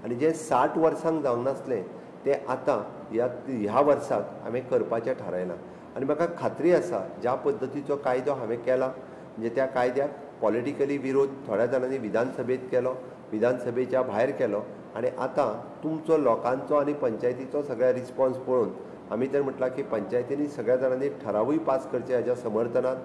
आनी जें 60 वर्सांक जावंक नासलें तें आतां ह्या वर्साक हांवें करपाचें थारायलां. आनी म्हाका खात्री आसा ज्या पद्दतीचो कायदो हांवें केला, म्हणजे त्या कायद्याक पॉलिटिकली विरोध थोड्या जाणांनी विधानसभेत केलो, विधानसभेच्या भायर केलो, आनी आतां तुमचो लोकांचो आनी पंचायतीचो सगळ्या रिस्पॉन्स पळोवन आमी तर म्हटलां की पंचायतींनी सगळ्या जाणांनी ठरावूय पास करचे हाच्या समर्थनांत.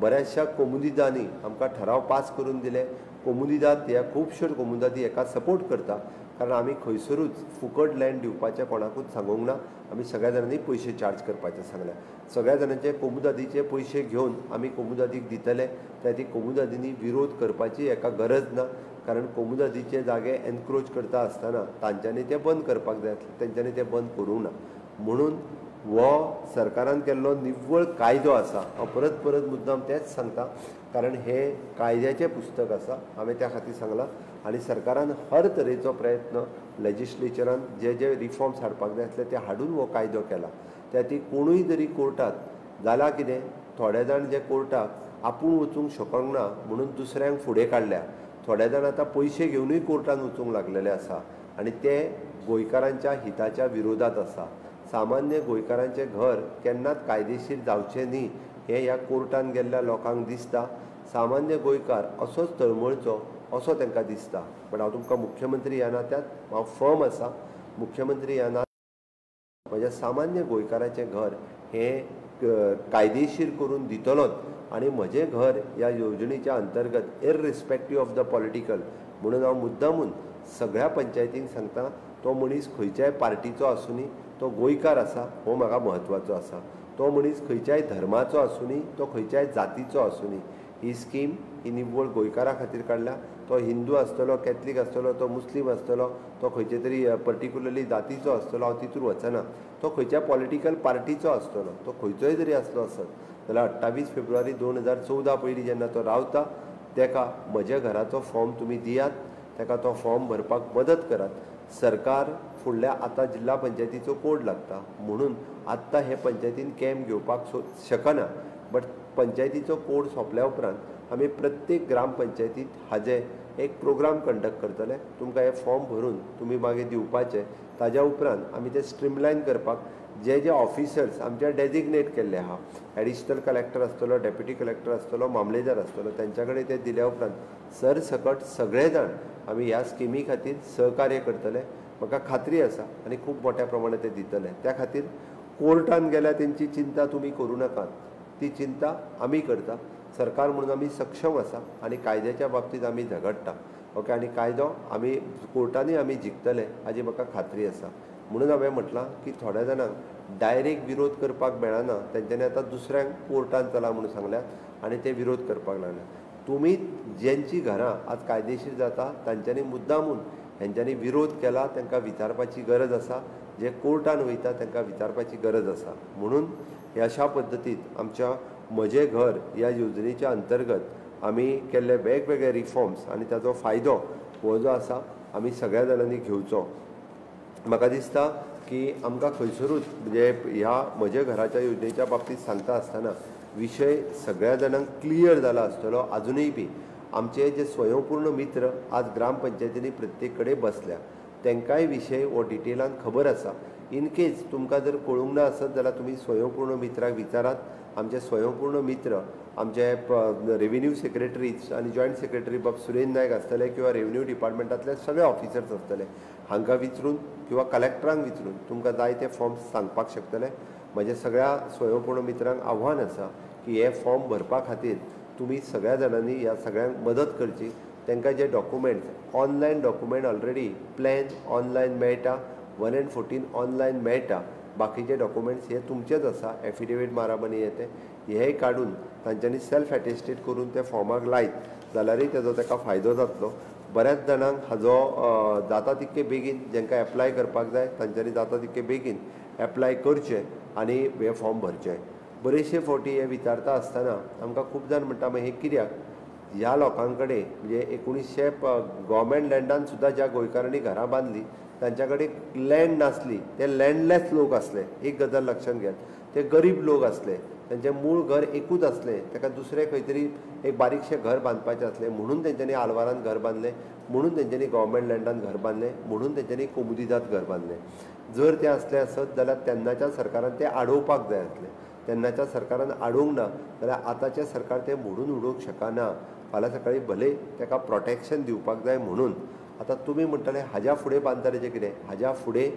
बऱ्याचशा कोमुनिदांनी आमकां ठराव पास करून दिले. कोमुनिदाद ह्या खुबश्यो कोमुनिदादी हाका सपोर्ट करता, कारण आमी खंयसरूच फुकट लँड दिवपाचें कोणाकूच सांगूंक ना. आमी सगळ्या जाणांनी पयशे चार्ज करपाचे सांगल्या. सगळ्या जाणांचे कोमुदादीचे पयशे घेवन आमी कोमुदादीक दितले. त्या ती कोमुदादींनी विरोध करपाची हाका गरज ना, कारण कोमुदादीचे जागे एनक्रोच करता आसतना तांच्यांनी ते बंद करपाक जाय, तेंच्यांनी ते बंद करूंक ना. म्हणून हो सरकारान केल्लो निव्वळ कायदो आसा. हांव परत परत मुद्दाम तेच सांगता, कारण हे कायद्याचें पुस्तक आसा. हांवें त्या खातीर सांगलां. आनी सरकारान हर तरेचो प्रयत्न लेजिस्लेचरान जे जे रिफॉर्म्स हाडपाक जाय आसले ते हाडून हो कायदो केला. त्या ती कोणूय जरी कोर्टात जाल्यार कितें, थोडे जाण जे कोर्टाक आपूण वचूंक शकूंक ना म्हणून दुसऱ्यांक फुडें काडल्या. थोडे जाण आतां पयशे घेवनूय कोर्टान वचूंक लागलेले आसा आनी ते गोंयकारांच्या हिताच्या विरोधात आसा. सामान्य गोंयकारांचें घर केन्नाच कायदेशीर जावचें न्ही हें ह्या कोर्टान गेल्ल्या लोकांक दिसता. सामान्य गोंयकार असोच तळमळचो असो तांकां दिसता. बट हांव तुमकां मुख्यमंत्री ह्या नात्यान हांव फर्म आसा. मुख्यमंत्री ह्या नात्यान म्हज्या सामान्य गोंयकाराचें घर हें कायदेशीर करून दितलोच. आनी म्हजें घर ह्या येवजणेच्या अंतर्गत इररिस्पेक्टीव ऑफ द पॉलिटिकल म्हणून हांव मुद्दामून सगळ्या पंचायतींक सांगता, तो मनीस खंयच्याय पार्टीचो आसूनी तो गोंयकार आसा हो म्हाका म्हत्वाचो आसा. तो मनीस खंयच्याय धर्माचो आसूनी तो खंयच्याय जातीचो आसूनी ही स्कीम ही निव्वळ गोंयकारा खातीर काडल्या. तो हिंदू आसतलो, कॅथलीक आसतलो, तो मुस्लीम आसतलो, तो खंयचे तरी पर्टिक्युलरली जातीचो आसतलो, हांव तितूर वचना. तो खंयच्या पॉलिटिकल पार्टीचो आसतलो, तो खंयचोय जरी आसलो आसत जाल्यार 28 फेब्रुवारी 2014 पयलीं जेन्ना तो रावता ताका म्हज्या घराचो फॉर्म तुमी दियात, ताका तो फॉर्म भरपाक मदत करात. सरकार फुडल्या आतां जिल्ला पंचायतीचो कोड लागता म्हणून आत्तां हे पंचायतीन कॅम्प घेवपाक शकना. बट पंचायतीचो कोड सोंपल्या उपरांत आमी प्रत्येक ग्रामपंचायतींत हाजे एक प्रोग्राम कंडक्ट करतले. तुमकां हे फॉर्म भरून तुमी मागीर दिवपाचे. ताज्या उपरांत आमी ते स्ट्रीमलायन करपाक जे जे ऑफिसर्स आमचे डेजिग्नेट केल्ले आहा, एडिशनल कलेक्टर आसतलो, डेप्युटी कलेक्टर आसतलो, मामलेदार आसतलो, तेंच्या कडेन ते दिल्या उपरांत सरसकट सगळे जाण आमी ह्या स्किमी खातीर सहकार्य करतले. म्हाका खात्री आसा आनी खूब मोठ्या प्रमाणात ते दितले. त्या खातीर कोर्टान गेल्यार तेंची चिंता तुमी करूं नाकात. ती चिंता आमी करता. सरकार म्हणून आमी सक्षम आसा आनी कायद्याच्या बाबतींत आमी झगडटा. ओके, आनी कायदो आमी कोर्टांनी आमी जिखतले हाजी म्हाका खात्री आसा. म्हणून हांवें म्हटलां की थोड्या जाणांक डायरेक्ट विरोध करपाक मेळना, तेंच्यांनी आतां दुसऱ्यांक कोर्टान चला म्हणून सांगल्यात आनी ते विरोध करपाक लागल्यात. तुमी ज्यांची घरां आज कायदेशीर जाता तांच्यांनी मुद्दामून हेंच्यांनी विरोध केला तांकां विचारपाची गरज आसा. जे कोर्टान वयता तांकां विचारपाची गरज आसा. म्हणून हे अशा पद्दतीन आमच्या म्हजें घर ह्या येवजणेच्या अंतर्गत आमी केल्ले वेगवेगळे रिफॉर्म्स आनी ताचो फायदो हो जो आसा आमी सगळ्या जाणांनी घेवचो. म्हाका दिसता की आमकां खंयसरूच म्हणजे ह्या म्हज्या घराच्या योजनेच्या बाबतींत सांगता आसतना विशय सगळ्या जाणांक क्लियर जाला आसतलो. आजुनूय बी आमचे जे स्वयंपूर्ण मित्र आज ग्रामपंचायतींनी प्रत्येक कडेन बसल्या, तांकांय विशय हो डिटेलान खबर आसा इन केस तुमकां जर कळूंक ना आसत जाल्यार तुमी स्वयंपूर्ण मित्राक विचारात. आमचे स्वयंपूर्ण मित्र आमचे रेव्हेन्यू सेक्रेटरीज आनी जॉयंट सेक्रेटरी बाब सुरेंद्र नायक आसतले किंवा रेव्हेन्यू डिपार्टमेंटातले सगळे ऑफिसर्स आसतले. हांकां विचारून किंवा कलेक्टरांक विचारून तुमकां जाय ते फॉर्म्स सांगपाक शकतले. म्हज्या सगळ्या स्वयंपूर्ण मित्रांक आव्हान आसा की हे फॉर्म भरपा खातीर तुमी सगळ्या जाणांनी ह्या सगळ्यांक मदत करची. तांकां जे documents online document already plan online मेळटा, 114 ऑनलायन मेळटा. बाकीचे डॉक्युमेंट्स हे तुमचेच आसा, एफिडेवीट मारामानी येते हेय काडून तांच्यांनी सेल्फ एटेस्टेड करून ते फॉर्माक लायत जाल्यारय तेजो ताका फायदो जातलो. बऱ्याच जाणांक हाजो जाता तितके बेगीन जेंकां एप्लाय करपाक जाय तांच्यांनी जाता तितके बेगीन एप्लाय करचें आनी हे फॉर्म भरचे. बरेचशे फावटी हे विचारता आसतना आमकां खूब जाण म्हणटा मागीर हे कित्याक ह्या लोकां कडेन म्हणजे 1900 गव्हर्मेंट लँडान सुद्दां ज्या गोंयकारांनी घरां बांदली तांच्या कडेन लँड नासली, ते लँडलेस लोक आसले. एक गजाल लक्षांत घेयात, ते गरीब लोक आसले, तांचें मूळ घर एकूच आसलें, ताका दुसरें खंय तरी एक बारीकशें घर बांदपाचें आसलें म्हणून तेंच्यांनी आलवारान घर बांदलें, म्हणून तेंच्यांनी गव्हर्मेंट लँडान घर बांदलें, म्हणून तेंच्यांनी कोमुदिदाद घर बांदलें. जर तें असलें आसत जाल्यार तेन्नाच्या सरकारान तें आडोवपाक जाय आसलें. तेन्नाच्या सरकारान आडोवंक ना जाल्यार आतांचें सरकार तें मोडून उडोवंक शकना. फाल्यां सकाळीं भले ताका प्रोटेक्शन दिवपाक जाय म्हणून. आतां तुमी म्हणटले हाज्या फुडें बांदतलें कितें? हाज्या फुडें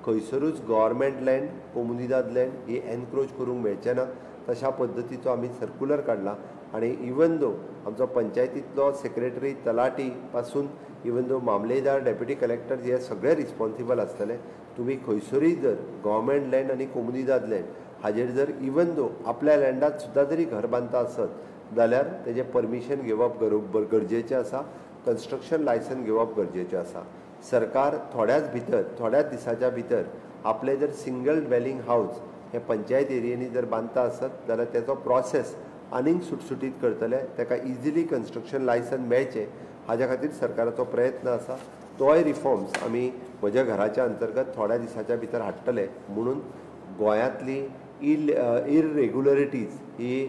खंयसरूच गव्हर्मेंट लँड कोमुदिदाद लँड ही एनक्रोच करूंक मेळचें ना. तशा पद्दतीचो आमी सर्क्युलर काडला आनी इवन दो आमचो पंचायतींतलो सेक्रेटरी तलाटी पासून इवन दो मामलेदार डेप्युटी कलेक्टर हे सगळे रिस्पॉन्सिबल आसतले. तुमी खंयसरूय जर गव्हर्मेंट लँड आनी कोमुदिदाद लँड हाजेर जर इवन दो आपल्या लँडात सुद्दां जरी घर बांदता आसत जाल्यार तेजें परमिशन घेवप गरजेचें आसा. कन्स्ट्रक्शन लायसन घेवप गरजेचें आसा. सरकार थोड्याच दिसाच्या भितर आपले जर सिंगल ड्वेलिंग हावज हे पंचायत एरियेनी जर बांदता आसत जाल्यार तेचो प्रोसेस आनीक सुटसुटीत करतले. ताका इजिली कन्स्ट्रक्शन लायसन मेळचें हाज्या खातीर सरकाराचो प्रयत्न आसा. तोय रिफॉर्म्स आमी म्हज्या घराच्या अंतर्गत थोड्या दिसाच्या भितर हाडटले म्हणून गोंयांतली इररेग्युलरिटीज ही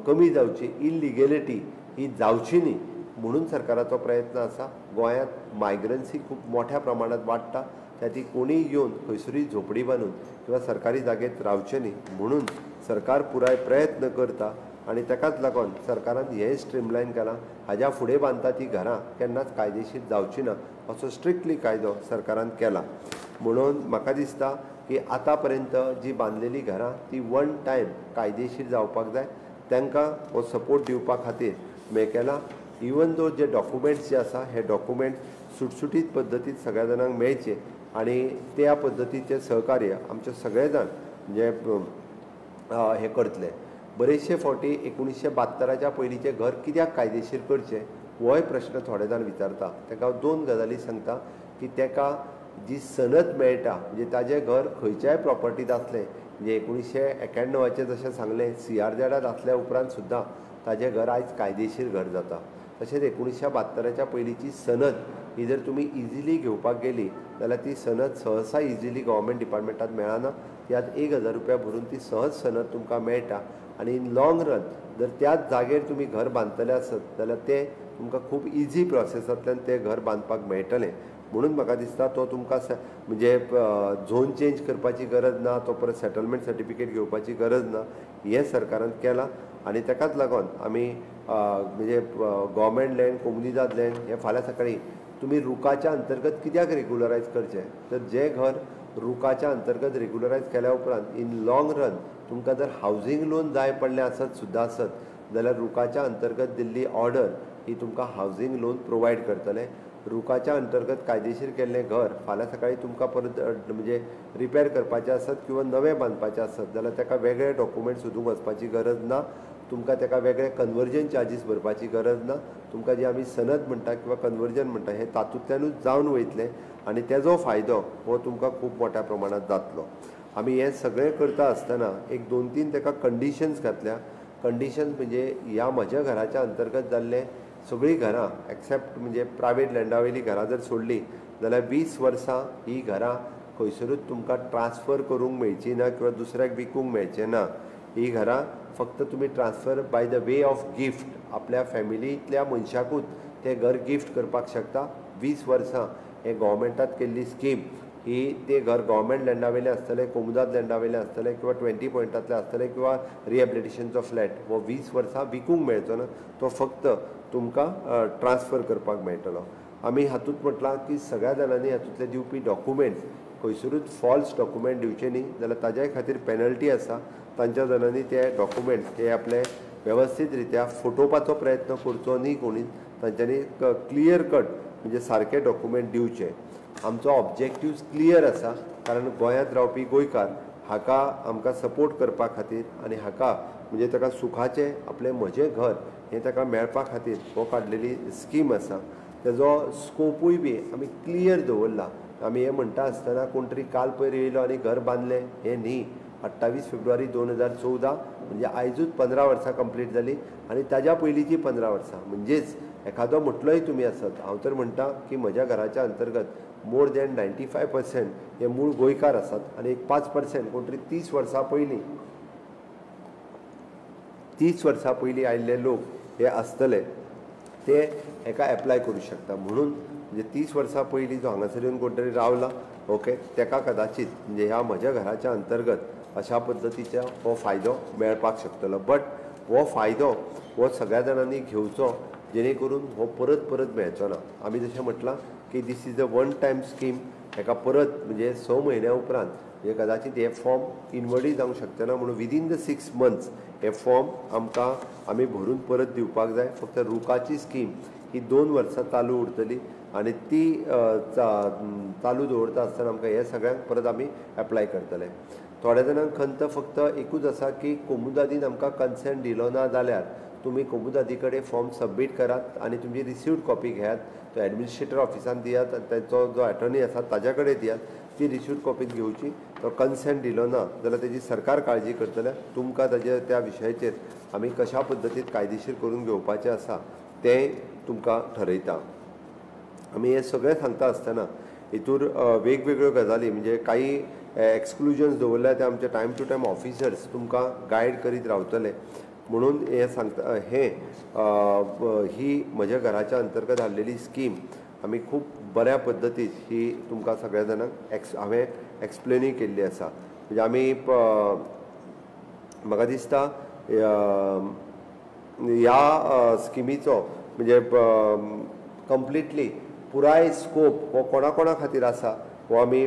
कमी जावची, इलिगेलिटी ही जावची न्ही म्हणून सरकाराचो प्रयत्न आसा. गोंयांत मायग्रन्सी खूब मोठ्या प्रमाणात वाडटा, त्याती कोणीय येवन खंयसरूय झोपडी बांदून किंवा सरकारी जागेत रावचे न्ही म्हणून सरकार पुराय प्रयत्न करता. आनी ताकाच लागून सरकारान हें स्ट्रीमलायन केलां. हाज्या फुडें बांदता ती घरां केन्नाच कायदेशीर जावची ना असो स्ट्रिक्टली कायदो सरकारान केला. म्हणून म्हाका दिसता की आतां पर्यंत जी बांदलेली घरां ती वन टायम कायदेशीर जावपाक जाय. तांकां हो सपोर्ट दिवपा खातीर हें केलां. इवन दो जे डॉक्युमेंट्स जे आसा हे डॉक्युमेंट्स सुटसुटीत पद्दतीन सगळ्या जाणांक मेळचे आनी त्या पद्दतीचें सहकार्य आमचे सगळे जाण जे हे करतले. बरेचशे फावटी 1972च्या पयलींचें घर कित्याक कायदेशीर करचें होय प्रश्न थोडे जाण विचारता. ताका दोन गजाली सांगता की ताका जी सनद मेळटा म्हणजे ताजें घर खंयच्याय प्रॉपर्टीत आसलें म्हणजे 1991 जशें सांगलें CRZात आसल्या उपरांत सुद्दां ताजें घर आयज कायदेशीर घर जाता. तशेंच 1972च्या पयलींची सनद ही जर तुमी इजिली घेवपाक गेली जाल्यार ती सनद सहसा इजिली गव्हर्मेंट डिपार्टमेंटात मेळना. त्यात 1000 रुपया भरून ती सहज सनद तुमकां मेळटा आनी इन लॉंग रन जर त्याच जागेर तुमी घर बांदतले आसत जाल्यार ते तुमकां खूब इजी प्रोसेसांतल्यान तें घर बांदपाक मेळटलें. म्हणून म्हाका दिसता तो तुमकां म्हणजे झोन चेंज करपाची गरज ना, तो परत सेटलमेंट सर्टिफिकेट घेवपाची गरज ना. हें सरकारान केलां आनी ताकाच लागून आमी म्हणजे गव्हर्मेंट लँड कोमुदिदाद लँड हे फाल्यां सकाळीं तुमी रुकाच्या अंतर्गत कित्याक रेग्युलरायज करचें तर जें घर रुकाच्या अंतर्गत रेग्युलरायज केल्या उपरांत इन लॉंग रन तुमकां जर हावजींग लोन जाय पडलें आसत सुद्दां आसत जाल्यार रुकाच्या अंतर्गत दिल्ली ऑर्डर ही तुमकां हावजींग लोन प्रोवायड करतले. रुकाच्या अंतर्गत कायदेशीर केल्लें घर फाल्यां सकाळीं तुमकां परत म्हणजे रिपेर करपाचें आसत किंवा नवें बांदपाचें आसत जाल्यार ताका वेगळे डॉक्युमेंट सोदूंक वचपाची गरज ना. तुमकां ताका वेगळे कन्वर्जन चार्जीस भरपाची गरज ना. तुमकां जी आमी सनद म्हणटा किंवा कन्वर्जन म्हणटा हें तातूंतल्यानूच जावन वयतलें आनी तेजो फायदो हो तुमकां खूब मोठ्या प्रमाणांत जातलो. आमी हें सगळें करता आसतना एक 2-3 ताका कंडिशन्स घातल्या. कंडिशन्स म्हणजे ह्या म्हज्या घराच्या अंतर्गत जाल्ले सगळीं घरां एक्सेप्ट म्हणजे प्रायवेट लँडावयलीं घरां जर सोडलीं जाल्यार 20 वर्सां ही घरां खंयसरूच तुमकां ट्रान्सफर करूंक मेळची ना किंवा दुसऱ्याक विकूंक मेळचें ना. ही घरां फक्त तुमी transfer by the way of gift आपल्या फॅमिलींतल्या मनशाकूच तें घर गिफ्ट करपाक शकता. 20 वर्सां हे गव्हर्मेंटात केल्ली स्कीम ही ते घर गव्हर्मेंट लँडा वयलें आसतलें, कोमुदाद लँडा वयलें आसतलें किंवा 20 पॉयंटांतलें आसतलें किंवा रिहॅबिलिटेशनचो फ्लॅट हो 20 वर्सां विकूंक मेळचो ना, तो फक्त तुमकां ट्रान्सफर करपाक मेळटलो. आमी हातूंत म्हटलां की सगळ्या जाणांनी हातूंतले दिवपी डॉक्युमेंट्स खंयसरूच फॉल्स डॉक्युमेंट दिवचे न्ही, जाल्यार ताज्या खातीर पेनल्टी आसा. तांच्या जाणांनी ते डॉक्युमेंट्स हे आपले वेवस्थीत रित्या फटोवपाचो प्रयत्न करचो न्ही कोणी. तांच्यांनी क्लियर कट म्हणजे सारके डॉक्युमेंट दिवचे. आमचो ऑब्जेक्टिव्ह क्लियर आसा, कारण गोंयांत रावपी गोंयकार हाका आमकां सपोर्ट करपा खातीर आनी हाका म्हणजे ताका सुखाचें आपलें म्हजें घर हें ताका मेळपा खातीर हो काडलेली स्कीम आसा. तेजो स्कोपूय बी आमी क्लियर दवरला. आमी हें म्हणटा आसतना कोण तरी काल पयर येयलो आनी घर बांदलें हें न्ही. 28 फेब्रुवारी 2014 म्हणजे आयजूच 15 वर्सां कंप्लीट जाली आनी ताज्या पयलींची 15 वर्सां. म्हणजेच एखादो म्हटलोय तुमी आसत, हांव तर म्हणटा की म्हज्या घराच्या अंतर्गत मोर दॅन 95% हे मूळ गोंयकार आसात आनी एक 5% कोण तरी 30 वर्सां पयलीं आयिल्ले लोक हे आसतले, ते हेका एप्लाय करूं शकता. म्हणून म्हणजे 30 वर्सां पयलीं जो हांगासर येवन कोण तरी रावला ओके, ताका कदाचित म्हणजे ह्या म्हज्या घराच्या अंतर्गत अशा पद्दतीचो हो फायदो मेळपाक शकतलो. बट हो फायदो हो सगळ्या जाणांनी घेवचो, जेणे करून हो परत परत मेळचो ना. आमी जशें म्हटलां की this is a one time scheme. हेका परत म्हणजे 6 म्हयन्या उपरांत म्हणजे कदाचित हे फॉर्म इनवर्डी जावंक शकतना, म्हणून विदीन द 6 months हे फॉर्म आमकां आमी भरून परत दिवपाक जाय. फक्त रुखाची स्कीम ही 2 वर्सां चालू उरतली आनी ती चालू दवरता आसतना आमकां हे सगळ्यांक परत आमी एप्लाय करतले. थोड्या जाणांक खंत फक्त एकूच आसा की कोमुदादीन आमकां कन्सेंट दिलो ना जाल्यार तुमी कोमुदादी कडेन फॉर्म सबमीट करात आनी तुमची रिसिव्ड कॉपी घेयात, तो एडमिनिस्ट्रेटर ऑफिसान दियात आनी तांचो जो एटर्नी आसा ताज्या कडेन दियात. ती रिसिव्ड कॉपी घेवची. तो कन्सेंट दिलो ना जाल्यार तेजी सरकार काळजी करतले. तुमकां ताजे त्या विशयाचेर आमी कशा पद्दतीन कायदेशीर करून घेवपाचें आसा तें तुमकां ठरयता. आमी हे सगळें सांगता आसतना हितूर वेगवेगळ्यो गजाली म्हणजे काही एक्सक्लुजन्स दवरल्या ते आमचे टायम टू टायम ऑफिसर्स तुमकां गायड करीत रावतले. म्हणून हे सांगता ही म्हज्या घराच्या अंतर्गत हाडलेली स्कीम आमी खूब बऱ्या पद्दतीन ही तुमकां सगळ्या जाणांक हांवें एक्सप्लेनूय केल्ली आसा. म्हणजे आमी म्हाका दिसता ह्या स्किमीचो म्हणजे कंप्लिटली पुराय स्कोप हो कोणा कोणा खातीर आसा हो आमी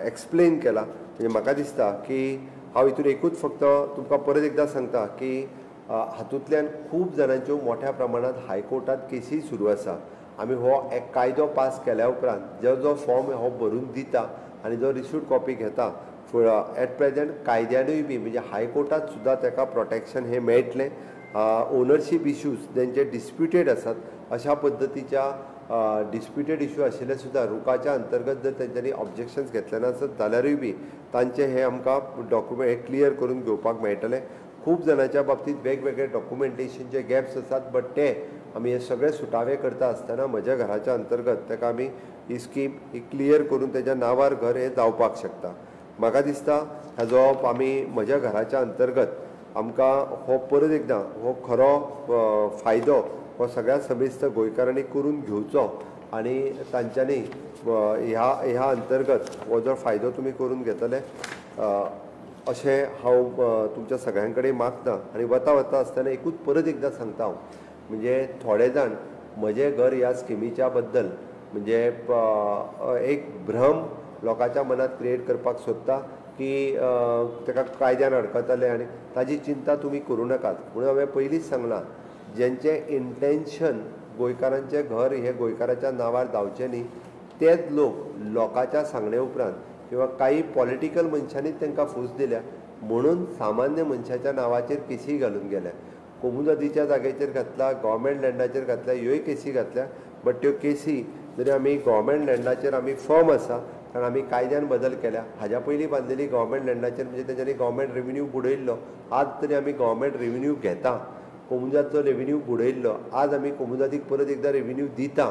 एक्सप्लेन केला. म्हणजे म्हाका दिसता की हांव हितून एकूच फक्त तुमकां परत एकदां सांगता की हातूंतल्यान खूब जाणांच्यो मोठ्या प्रमाणांत हायकोर्टांत केसी सुरू आसा. आमी हो एक कायदो पास केल्या उपरांत जो फॉर्म हो भरून दिता आनी जो रिसिव्ड कॉपी घेता एट प्रेझेंट कायद्यानूय बी म्हणजे हायकोर्टांत सुद्दां ताका प्रोटेक्शन हें मेळटलें. ओनरशीप इश्यूज जेंचे डिस्प्युटेड आसात अशा पद्दतीच्या डिस्प्युटेड इश्यू आशिल्ले सुद्दां रुखाच्या अंतर्गत जर तेंच्यांनी ऑब्जेक्शन्स घेतले नासत जाल्यारूय बी तांचे हे आमकां डॉक्युमेंट हे क्लियर करून घेवपाक मेळटले. खूब जाणांच्या बाबतींत वेगवेगळे डॉक्युमेंटेशनचे गॅप्स आसात, बट ते आमी हे सगळे सुटावे करता आसतना म्हज्या घराच्या अंतर्गत ताका आमी ही स्कीम ही क्लियर करून तेज्या नांवार घर हे जावपाक शकता. म्हाका दिसता हाजो आमी म्हज्या घराच्या अंतर्गत आमकां हो परत एकदां हो खरो फायदो हो सगळ्या समेस्त गोंयकारांनी करून घेवचो आनी तांच्यांनी ह्या अंतर्गत हो जो फायदो तुमी करून घेतले अशें हांव तुमच्या सगळ्यां कडेन मागतां. आनी वता वता आसतना एकूच परत एकदां सांगता हांव म्हणजे थोडे जाण म्हजें घर ह्या स्किमीच्या बद्दल म्हणजे एक भ्रम लोकांच्या मनांत क्रिएट करपाक सोदता की ताका कायद्यान अडकतले आनी ताजी चिंता तुमी करूं नाकात. म्हणून हांवें पयलींच सांगलां जेंचें इंटेंशन गोंयकारांचें घर हे गोंयकाराच्या नांवार जावचें न्ही तेच लोकांच्या सांगणे उपरांत किंवा काही पॉलिटिकल मनशांनीच तांकां फूस दिल्या म्हणून सामान्य मनशाच्या नांवाचेर केसी घालून गेल्या. कोमुदादीच्या जाग्याचेर घातला, गव्हर्मेंट लँडाचेर घातल्या, ह्योय केसी घातल्या. बट त्यो केसी जरी आमी गव्हर्मेंट लँडाचेर आमी फर्म आसा कारण आमी कायद्यान बदल केल्या. हाज्या पयलीं बांदलेली गव्हर्मेंट लँडाचेर म्हणजे तेंच्यांनी गव्हर्मेंट रेव्हेन्यू बुडयल्लो. आज तरी आमी गव्हर्मेंट रेव्हेन्यू घेता. कोमुदाचो रेव्हेन्यू बुडयल्लो, आज आमी कोमुदादीक परत एकदां रेव्हेन्यू दिता.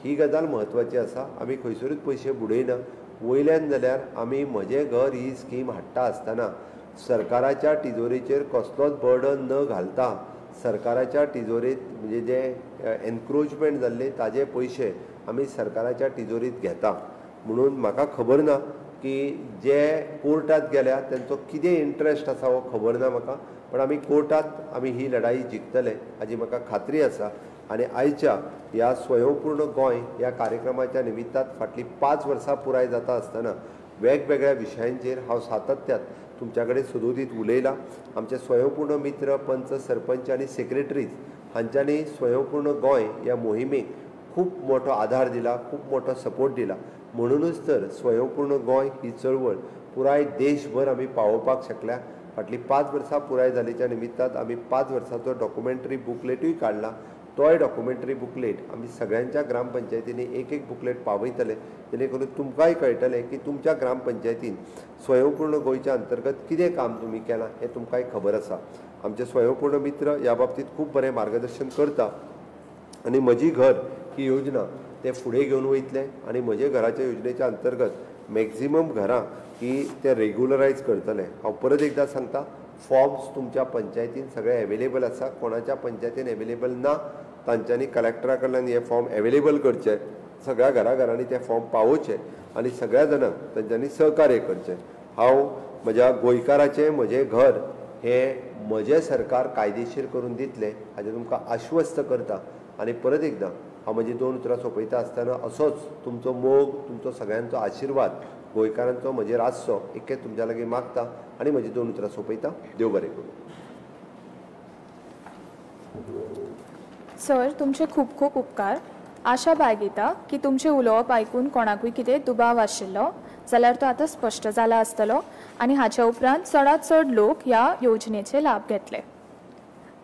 ही गजाल म्हत्वाची आसा. आमी खंयसरूच पयशे बुडयना. वयल्यान जाल्यार आमी म्हजें घर ही स्कीम हाडटा आसतना सरकाराच्या तिजोरेचेर कसलोच बर्डन न घालता सरकाराच्या तिजोरीत म्हणजे जे एनक्रोचमेंट जाल्ले ताजे पयशे आमी सरकाराच्या तिजोरीत घेता. म्हणून म्हाका खबर ना की जे कोर्टात गेल्या त्यांचो कितें इंट्रस्ट आसा हो खबर ना म्हाका, पण आमी कोर्टात आमी ही लढाई जिखतले हाची म्हाका खात्री आसा. आनी आयच्या ह्या स्वयंपूर्ण गोंय ह्या कार्यक्रमाच्या निमित्तान फाटलीं 5 वर्सां पुराय जाता आसतना वेगवेगळ्या विशयांचेर हांव सातत्यात तुमच्या कडेन सदोदीत उलयलां. आमचे स्वयंपूर्ण मित्र पंच सरपंच आनी सेक्रेटरीज हांच्यांनी स्वयंपूर्ण गोंय ह्या मोहिमेक खूब मोठो आधार दिला, खूब मोठो सपोर्ट दिला. म्हणूनच तर स्वयंपूर्ण गोंय ही चळवळ पुराय देशभर आमी पावोवपाक शकल्या. फाटलीं 5 वर्सां पुराय जालीच्या निमित्तान आमी 5 वर्सांचो डॉक्युमेंटरी बुकलेटूय काडला. तोय डॉक्युमेंटरी बुकलेट आमी सगळ्यांच्या ग्रामपंचायतींनी एक बुकलेट पावयतले, जेणे करून तुमकांय कळटलें की तुमच्या ग्रामपंचायतीन स्वयंपूर्ण गोंयच्या अंतर्गत कितें काम तुमी केलां हें तुमकांय खबर आसा. आमचे स्वयंपूर्ण मित्र ह्या बाबतींत खूब बरें मार्गदर्शन करता आनी म्हजी घर ही योजना ते फुडें घेवन वयतले आनी म्हजे घराच्या योजनेच्या अंतर्गत मॅक्झिमम घरां ही ते रेग्युलरायज करतले. हांव परत एकदां सांगता, फॉर्म्स तुमच्या पंचायतीन सगळे अवेलेबल आसा. कोणाच्या पंचायतीन अवेलेबल ना तांच्यांनी कलेक्टरा कडल्यान हे फॉर्म अवेलेबल करचे, सगळ्या घराघरांनी ते फॉर्म पावोवचे आनी सगळ्या जाणांक तांच्यांनी सहकार्य करचें. हांव म्हज्या गोंयकाराचें म्हजें घर हें म्हजें सरकार कायदेशीर करून दितलें हाचें तुमकां आश्वस्त करता. आनी परत एकदां हांव म्हजी 2 उतरां सोंपयता आसतना असोच तुमचो मोग, तुमचो सगळ्यांचो आशिर्वाद गोंयकारांचो म्हजेर आसचो इतकें तुमच्या लागीं मागता आनी म्हजी 2 उतरां सोंपयता. देव बरें करूं. सर, तुमचे खूब खूब उपकार. आशा बाळगिता की तुमचें उलोवप आयकून कोणाकूय कितें दुबाव आशिल्लो जाल्यार तो आतां स्पश्ट जाला आसतलो आनी हाच्या उपरांत चडांत चड लोक ह्या योजनेचे लाभ घेतले.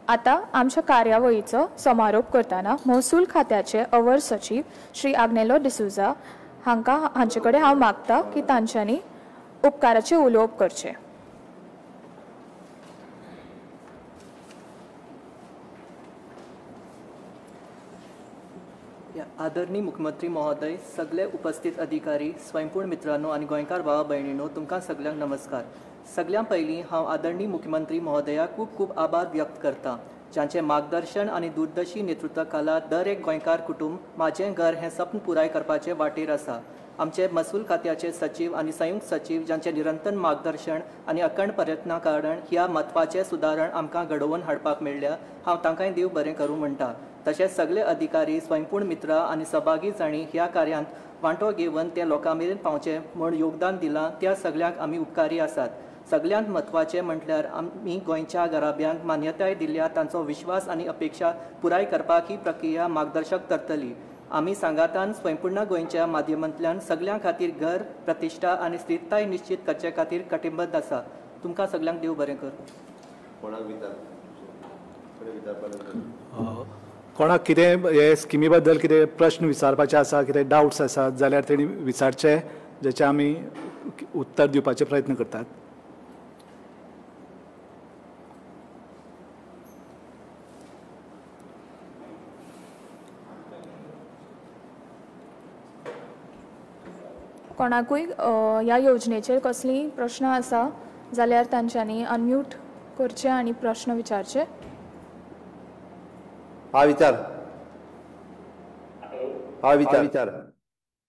आतां आमच्या कार्यावळीचो समारोप करतना महसूल खात्याचे अवर सचीव श्री आग्नेलो डिसुजा हांचे कडेन हांव मागतां की तांच्यांनी उपकाराचें उलोवप करचें. आदरणीय मुख्यमंत्री महोदय, सगळे उपस्थित अधिकारी, स्वयंपूर्ण मित्रांनो आणि गोंयकार भावा भयणींनो, तुमकां सगळ्यांक नमस्कार. सगळ्यां पयलीं हांव आदरणीय मुख्यमंत्री महोदयाक खूब खूब आभार व्यक्त करतां, जांचें मार्गदर्शन आनी दूरदर्शी नेतृत्वा खाला दर एक गोंयकार कुटुंब म्हाजें घर हें सपन पुराय करपाचे वाटेर आसा. आमचे महसूल खात्याचे सचिव आनी संयुक्त सचिव जांचे निरंतर मार्गदर्शन आनी अखंड प्रयत्ना कारण ह्या म्हत्वाचें सुदारण आमकां घडोवन हाडपाक मेळ्ळ्या. हांव तांकांय देव बरें करूं म्हणटा. तशेंच सगळे अधिकारी, स्वयंपूर्ण मित्रां आनी सहभागी जाणी ह्या कार्यांत वांटो घेवन ते लोकां मेरेन पावचें म्हूण योगदान दिलां, त्या सगळ्यांक आमी उपकारी आसात. सगळ्यांत म्हत्वाचें म्हटल्यार आमी गोंयच्या गराब्यांक मान्यताय दिल्या तांचो विश्वास आनी अपेक्षा पुराय करपाक ही प्रक्रिया मार्गदर्शक करतली. आमी सांगातान स्वयंपूर्ण गोंयच्या माध्यमांतल्यान सगळ्यां खातीर घर, प्रतिश्ठा आनी स्थिरताय निश्चित करचे खातीर कटिबद्ध आसा. तुमकां सगळ्यांक देव बरें कर. कोणाक कितें हे स्किमी बद्दल कितें प्रश्न विचारपाचे आसा, कितें डावट्स आसात जाल्यार तेणी विचारचे, जेचे आमी उत्तर दिवपाचे प्रयत्न करतात. कोणाकूय ह्या योजनेचेर कसलीय प्रश्न आसा जाल्यार तांच्यांनी अनम्यूट करचें आनी प्रश्न विचारचे. हा विचार.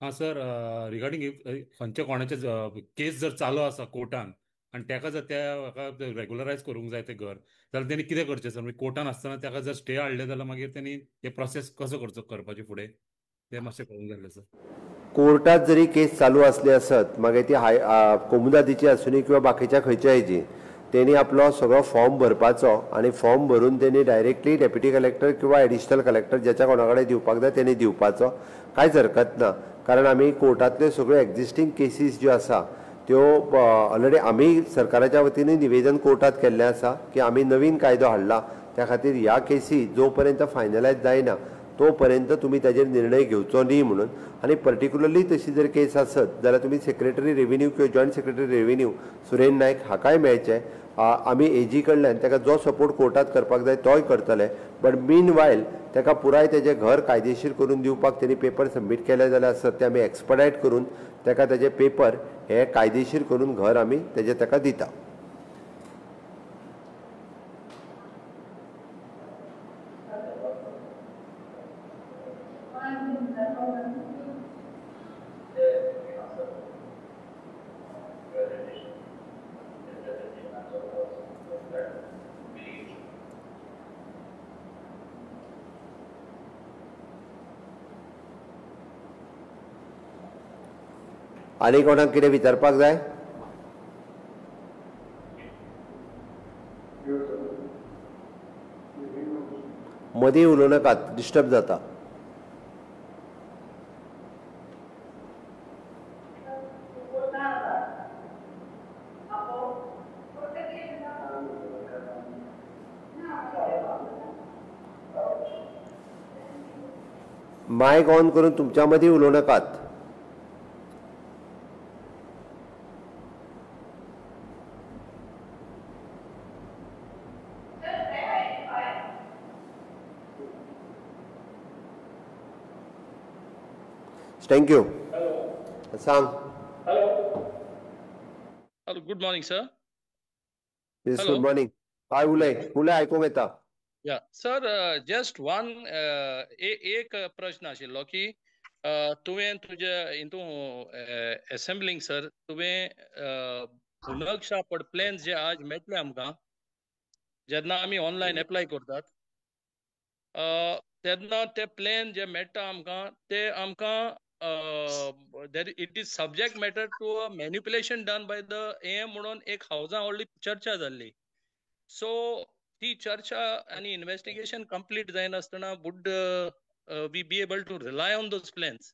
हां सर, रिगार्डिंग खंयच्या कोणाचे केस जर चालू आसा कोर्टान आनी ताका जर त्या रेग्युलरायज करूंक जाय तें घर, जाल्यार तेणी कितें करचें सर? म्हणजे कोर्टान आसतना ताका जर स्टे हाडले जाल्यार मागीर तेणी हे प्रोसेस कसो करपाचे फुडें तें मातशें कळूंक जाय सर. कोर्टात जरी केस चालू असली आसत, मागीर ती कोमुदादीची आसूनी किंवा बाकीच्या खंयच्या हेजी, तेणी आपलो सगळो फॉर्म भरपाचो आनी फॉर्म भरून तेणी डायरेक्टली डेप्युटी कलेक्टर किंवा एडिशनल कलेक्टर ज्याच्या कोणा कडेन दिवपाक जाय तेणी दिवपाचो. कांयच हरकत ना, कारण आमी कोर्टांतल्यो सगळ्यो एक्झिस्टींग केसीस ज्यो आसा त्यो ऑलरेडी आमी सरकाराच्या वतीनूय निवेदन कोर्टात केल्लें आसा की आमी नवीन कायदो हाडला, त्या खातीर ह्या केसी जो पर्यंत फायनलायज जायना तो पर्यंत तुमी ताजेर निर्णय घेवचो न्ही म्हणून. आनी पर्टिक्युलरली तशी जर केस आसत जाल्यार तुमी सेक्रेटरी रेव्हेन्यू किंवा जॉयंट सेक्रेटरी रेव्हेन्यू सुरेन नायक हाकाय मेळचे. आमी एजी कडल्यान ताका जो सपोर्ट कोर्टात करपाक जाय तोय करतले. बट मीन वायल ताका पुराय तेजें घर कायदेशीर करून दिवपाक तेणी पेपर सबमीट केले जाल्यार आसत ते आमी एक्सपडायट करून ताका तेजे पेपर हे कायदेशीर करून घर आमी तेजे ताका दिता. आनी कोणाक कितें विचारपाक जाय? मदीं उलोव नाकात, डिस्टर्ब जाता. मायक ऑन करून तुमच्या मदीं उलोव नाकात. Thank you. सांग. Hello, good morning sir. Yes, good morning. काय उलय आयकूंक येता. या सर, जस्ट वन एक प्रश्न आशिल्लो की तुवें तुजे हितून असेंब्लींग सर तुवें नक्षा पड प्लॅन्स जे आज मेळटले आमकां जेन्ना आमी ऑनलायन एप्लाय करतात तेन्ना ते प्लॅन जे मेळटा आमकां ते आमकां it is subject matter to a manipulation done by the M म्हणून एक हावजां व्हडली चर्चा जाल्ली. सो ती चर्चा आनी इन्व्हेस्टिगेशन कंप्लीट जायनासतना would we be able to rely on those plans?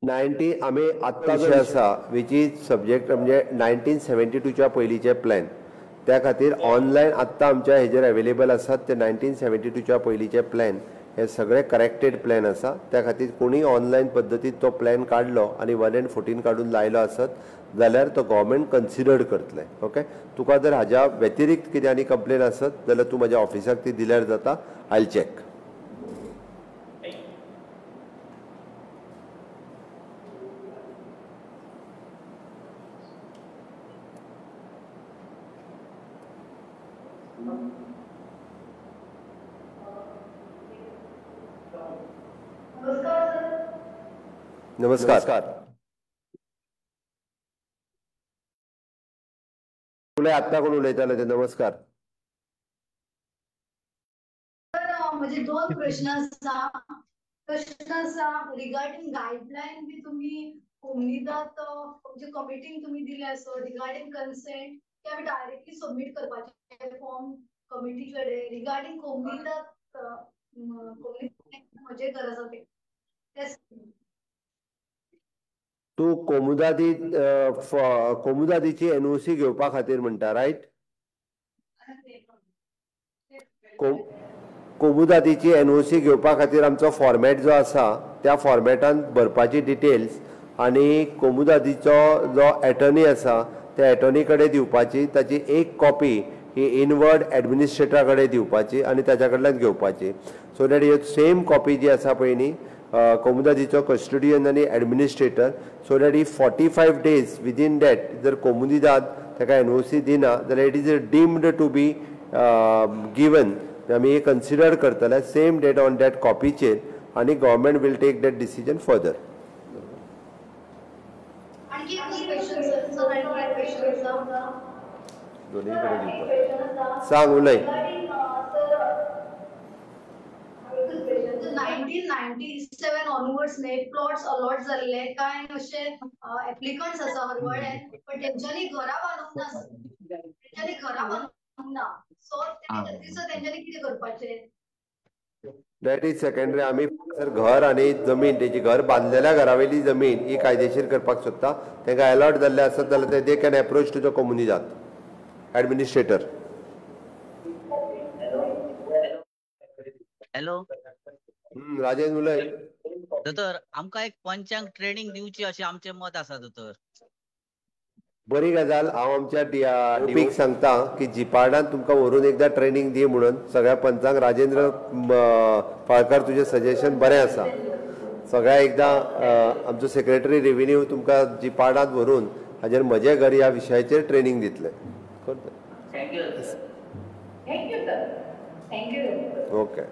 90 आमी आत्ता जो आसा विच इज सब्जेक्ट म्हणजे 1972च्या पयलींचे प्लॅन त्या खातीर ऑनलायन आत्ता आमच्या हेजेर अवेलेबल आसात ते 1972च्या पयलींचे प्लॅन. हे सगळे करेक्टेड प्लॅन आसा. त्या खातीर कोणी ऑनलायन पद्दतीन तो प्लॅन काडलो आनी 114 काडून लायलो आसत जाल्यार तो गव्हर्मेंट कन्सिडर्ड करतले. ओके. तुका जर हाज्या व्यतिरिक्त कितें आनी कंप्लेन आसत जाल्यार तूं म्हज्या ऑफिसाक ती दिल्यार जाता. I will check. नमस्कार. तुला आत्ता कोण उलयताले ते? नमस्कार. म्हणजे दोन प्रश्न आसा रिगार्डिंग गायडलाईन बी तुम्ही कोम्युनिदात म्हणजे कमिटींग तुम्ही दिले असो रिगार्डिंग कन्सेंट की आम्ही डायरेक्टली सबमिट करपाचे फॉर्म कमिटी कडे रिगार्डिंग कोम्युनिदात म्हणजे गरज होते. तू कोमुदादीची एनओसी घेवपा खातीर म्हणटा, रायट? कोमुदादीची एनओसी घेवपा खातीर आमचो फॉर्मॅट जो आसा त्या फॉर्मॅटान भरपाची डिटेल्स आनी कोमुदादीचो जो एटर्नी आसा त्या एटर्नी कडेन दिवपाची, ताची एक कॉपी ही इनवर्ड एडमिनिस्ट्रेटरा कडेन दिवपाची आनी ताच्या कडल्यान घेवपाची. सो दॅट ही सेम कॉपी जी आसा पळय न्ही कोमुदादीचो कस्टोडियन आनी एडमिनिस्ट्रेटर, सो दॅट ही 45 days विदीन दॅट जर कोमुदाद ताका एनओसी दिना जाल्यार it is deemed to be given. आमी कन्सिडर करतले सेम डेट ऑन दॅट कॉपीचेर आनी government will take that decision further. सांग उलय. 1997 ऑनवर्ड्स नेट प्लॉट्स अलॉट जाल्ले काय अशे एप्लिकंट्स आसा हरवळ्यान पण तेंच्यांनी घरा बांदूंक ना. सो तेंच्यांनी कितें करपाचें? That is secondary. आमी जर घर आनी जमीन तेजी घर बांदलेल्या घरावेली जमीन ही कायदेशीर करपाक सोदता, तांकां अलॉट जाल्ले आसत जाल्यार they can approach to the कोमुनिदाद एडमिनिस्ट्रेटर. हॅलो राजेंद्र उलय. दोतोर, आमकां एक पंचांग ट्रेनिंग दिवची अशें आमचें मत आसा दोतोर. बरी गजाल. हांव आमच्या डीओपीक सांगता की जिपार्डान तुमकां व्हरून एकदां ट्रेनिंग दी म्हणून सगळ्या पंचांक. राजेंद्र फाळकार, तुजें सजेशन बरें आसा. सगळ्या एकदां आमचो सेक्रेटरी रेव्हेन्यू तुमकां जिपार्डांत व्हरून हाजेर म्हजें घर ह्या विशयाचेर ट्रेनिंग दितले. ओके.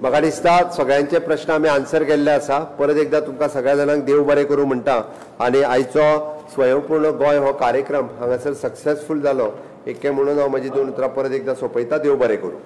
म्हाका दिसता सगळ्यांचे प्रश्न आमी आन्सर केल्ले आसा. परत एकदां तुमकां सगळ्या जाणांक देव बरें करूं म्हणटा. आनी आयचो स्वयंपूर्ण गोंय हो कार्यक्रम हांगासर सक्सेसफूल जालो एक म्हणून हांव म्हाजी 2 उतरां परत एकदां सोंपयता. देव बरें करूं.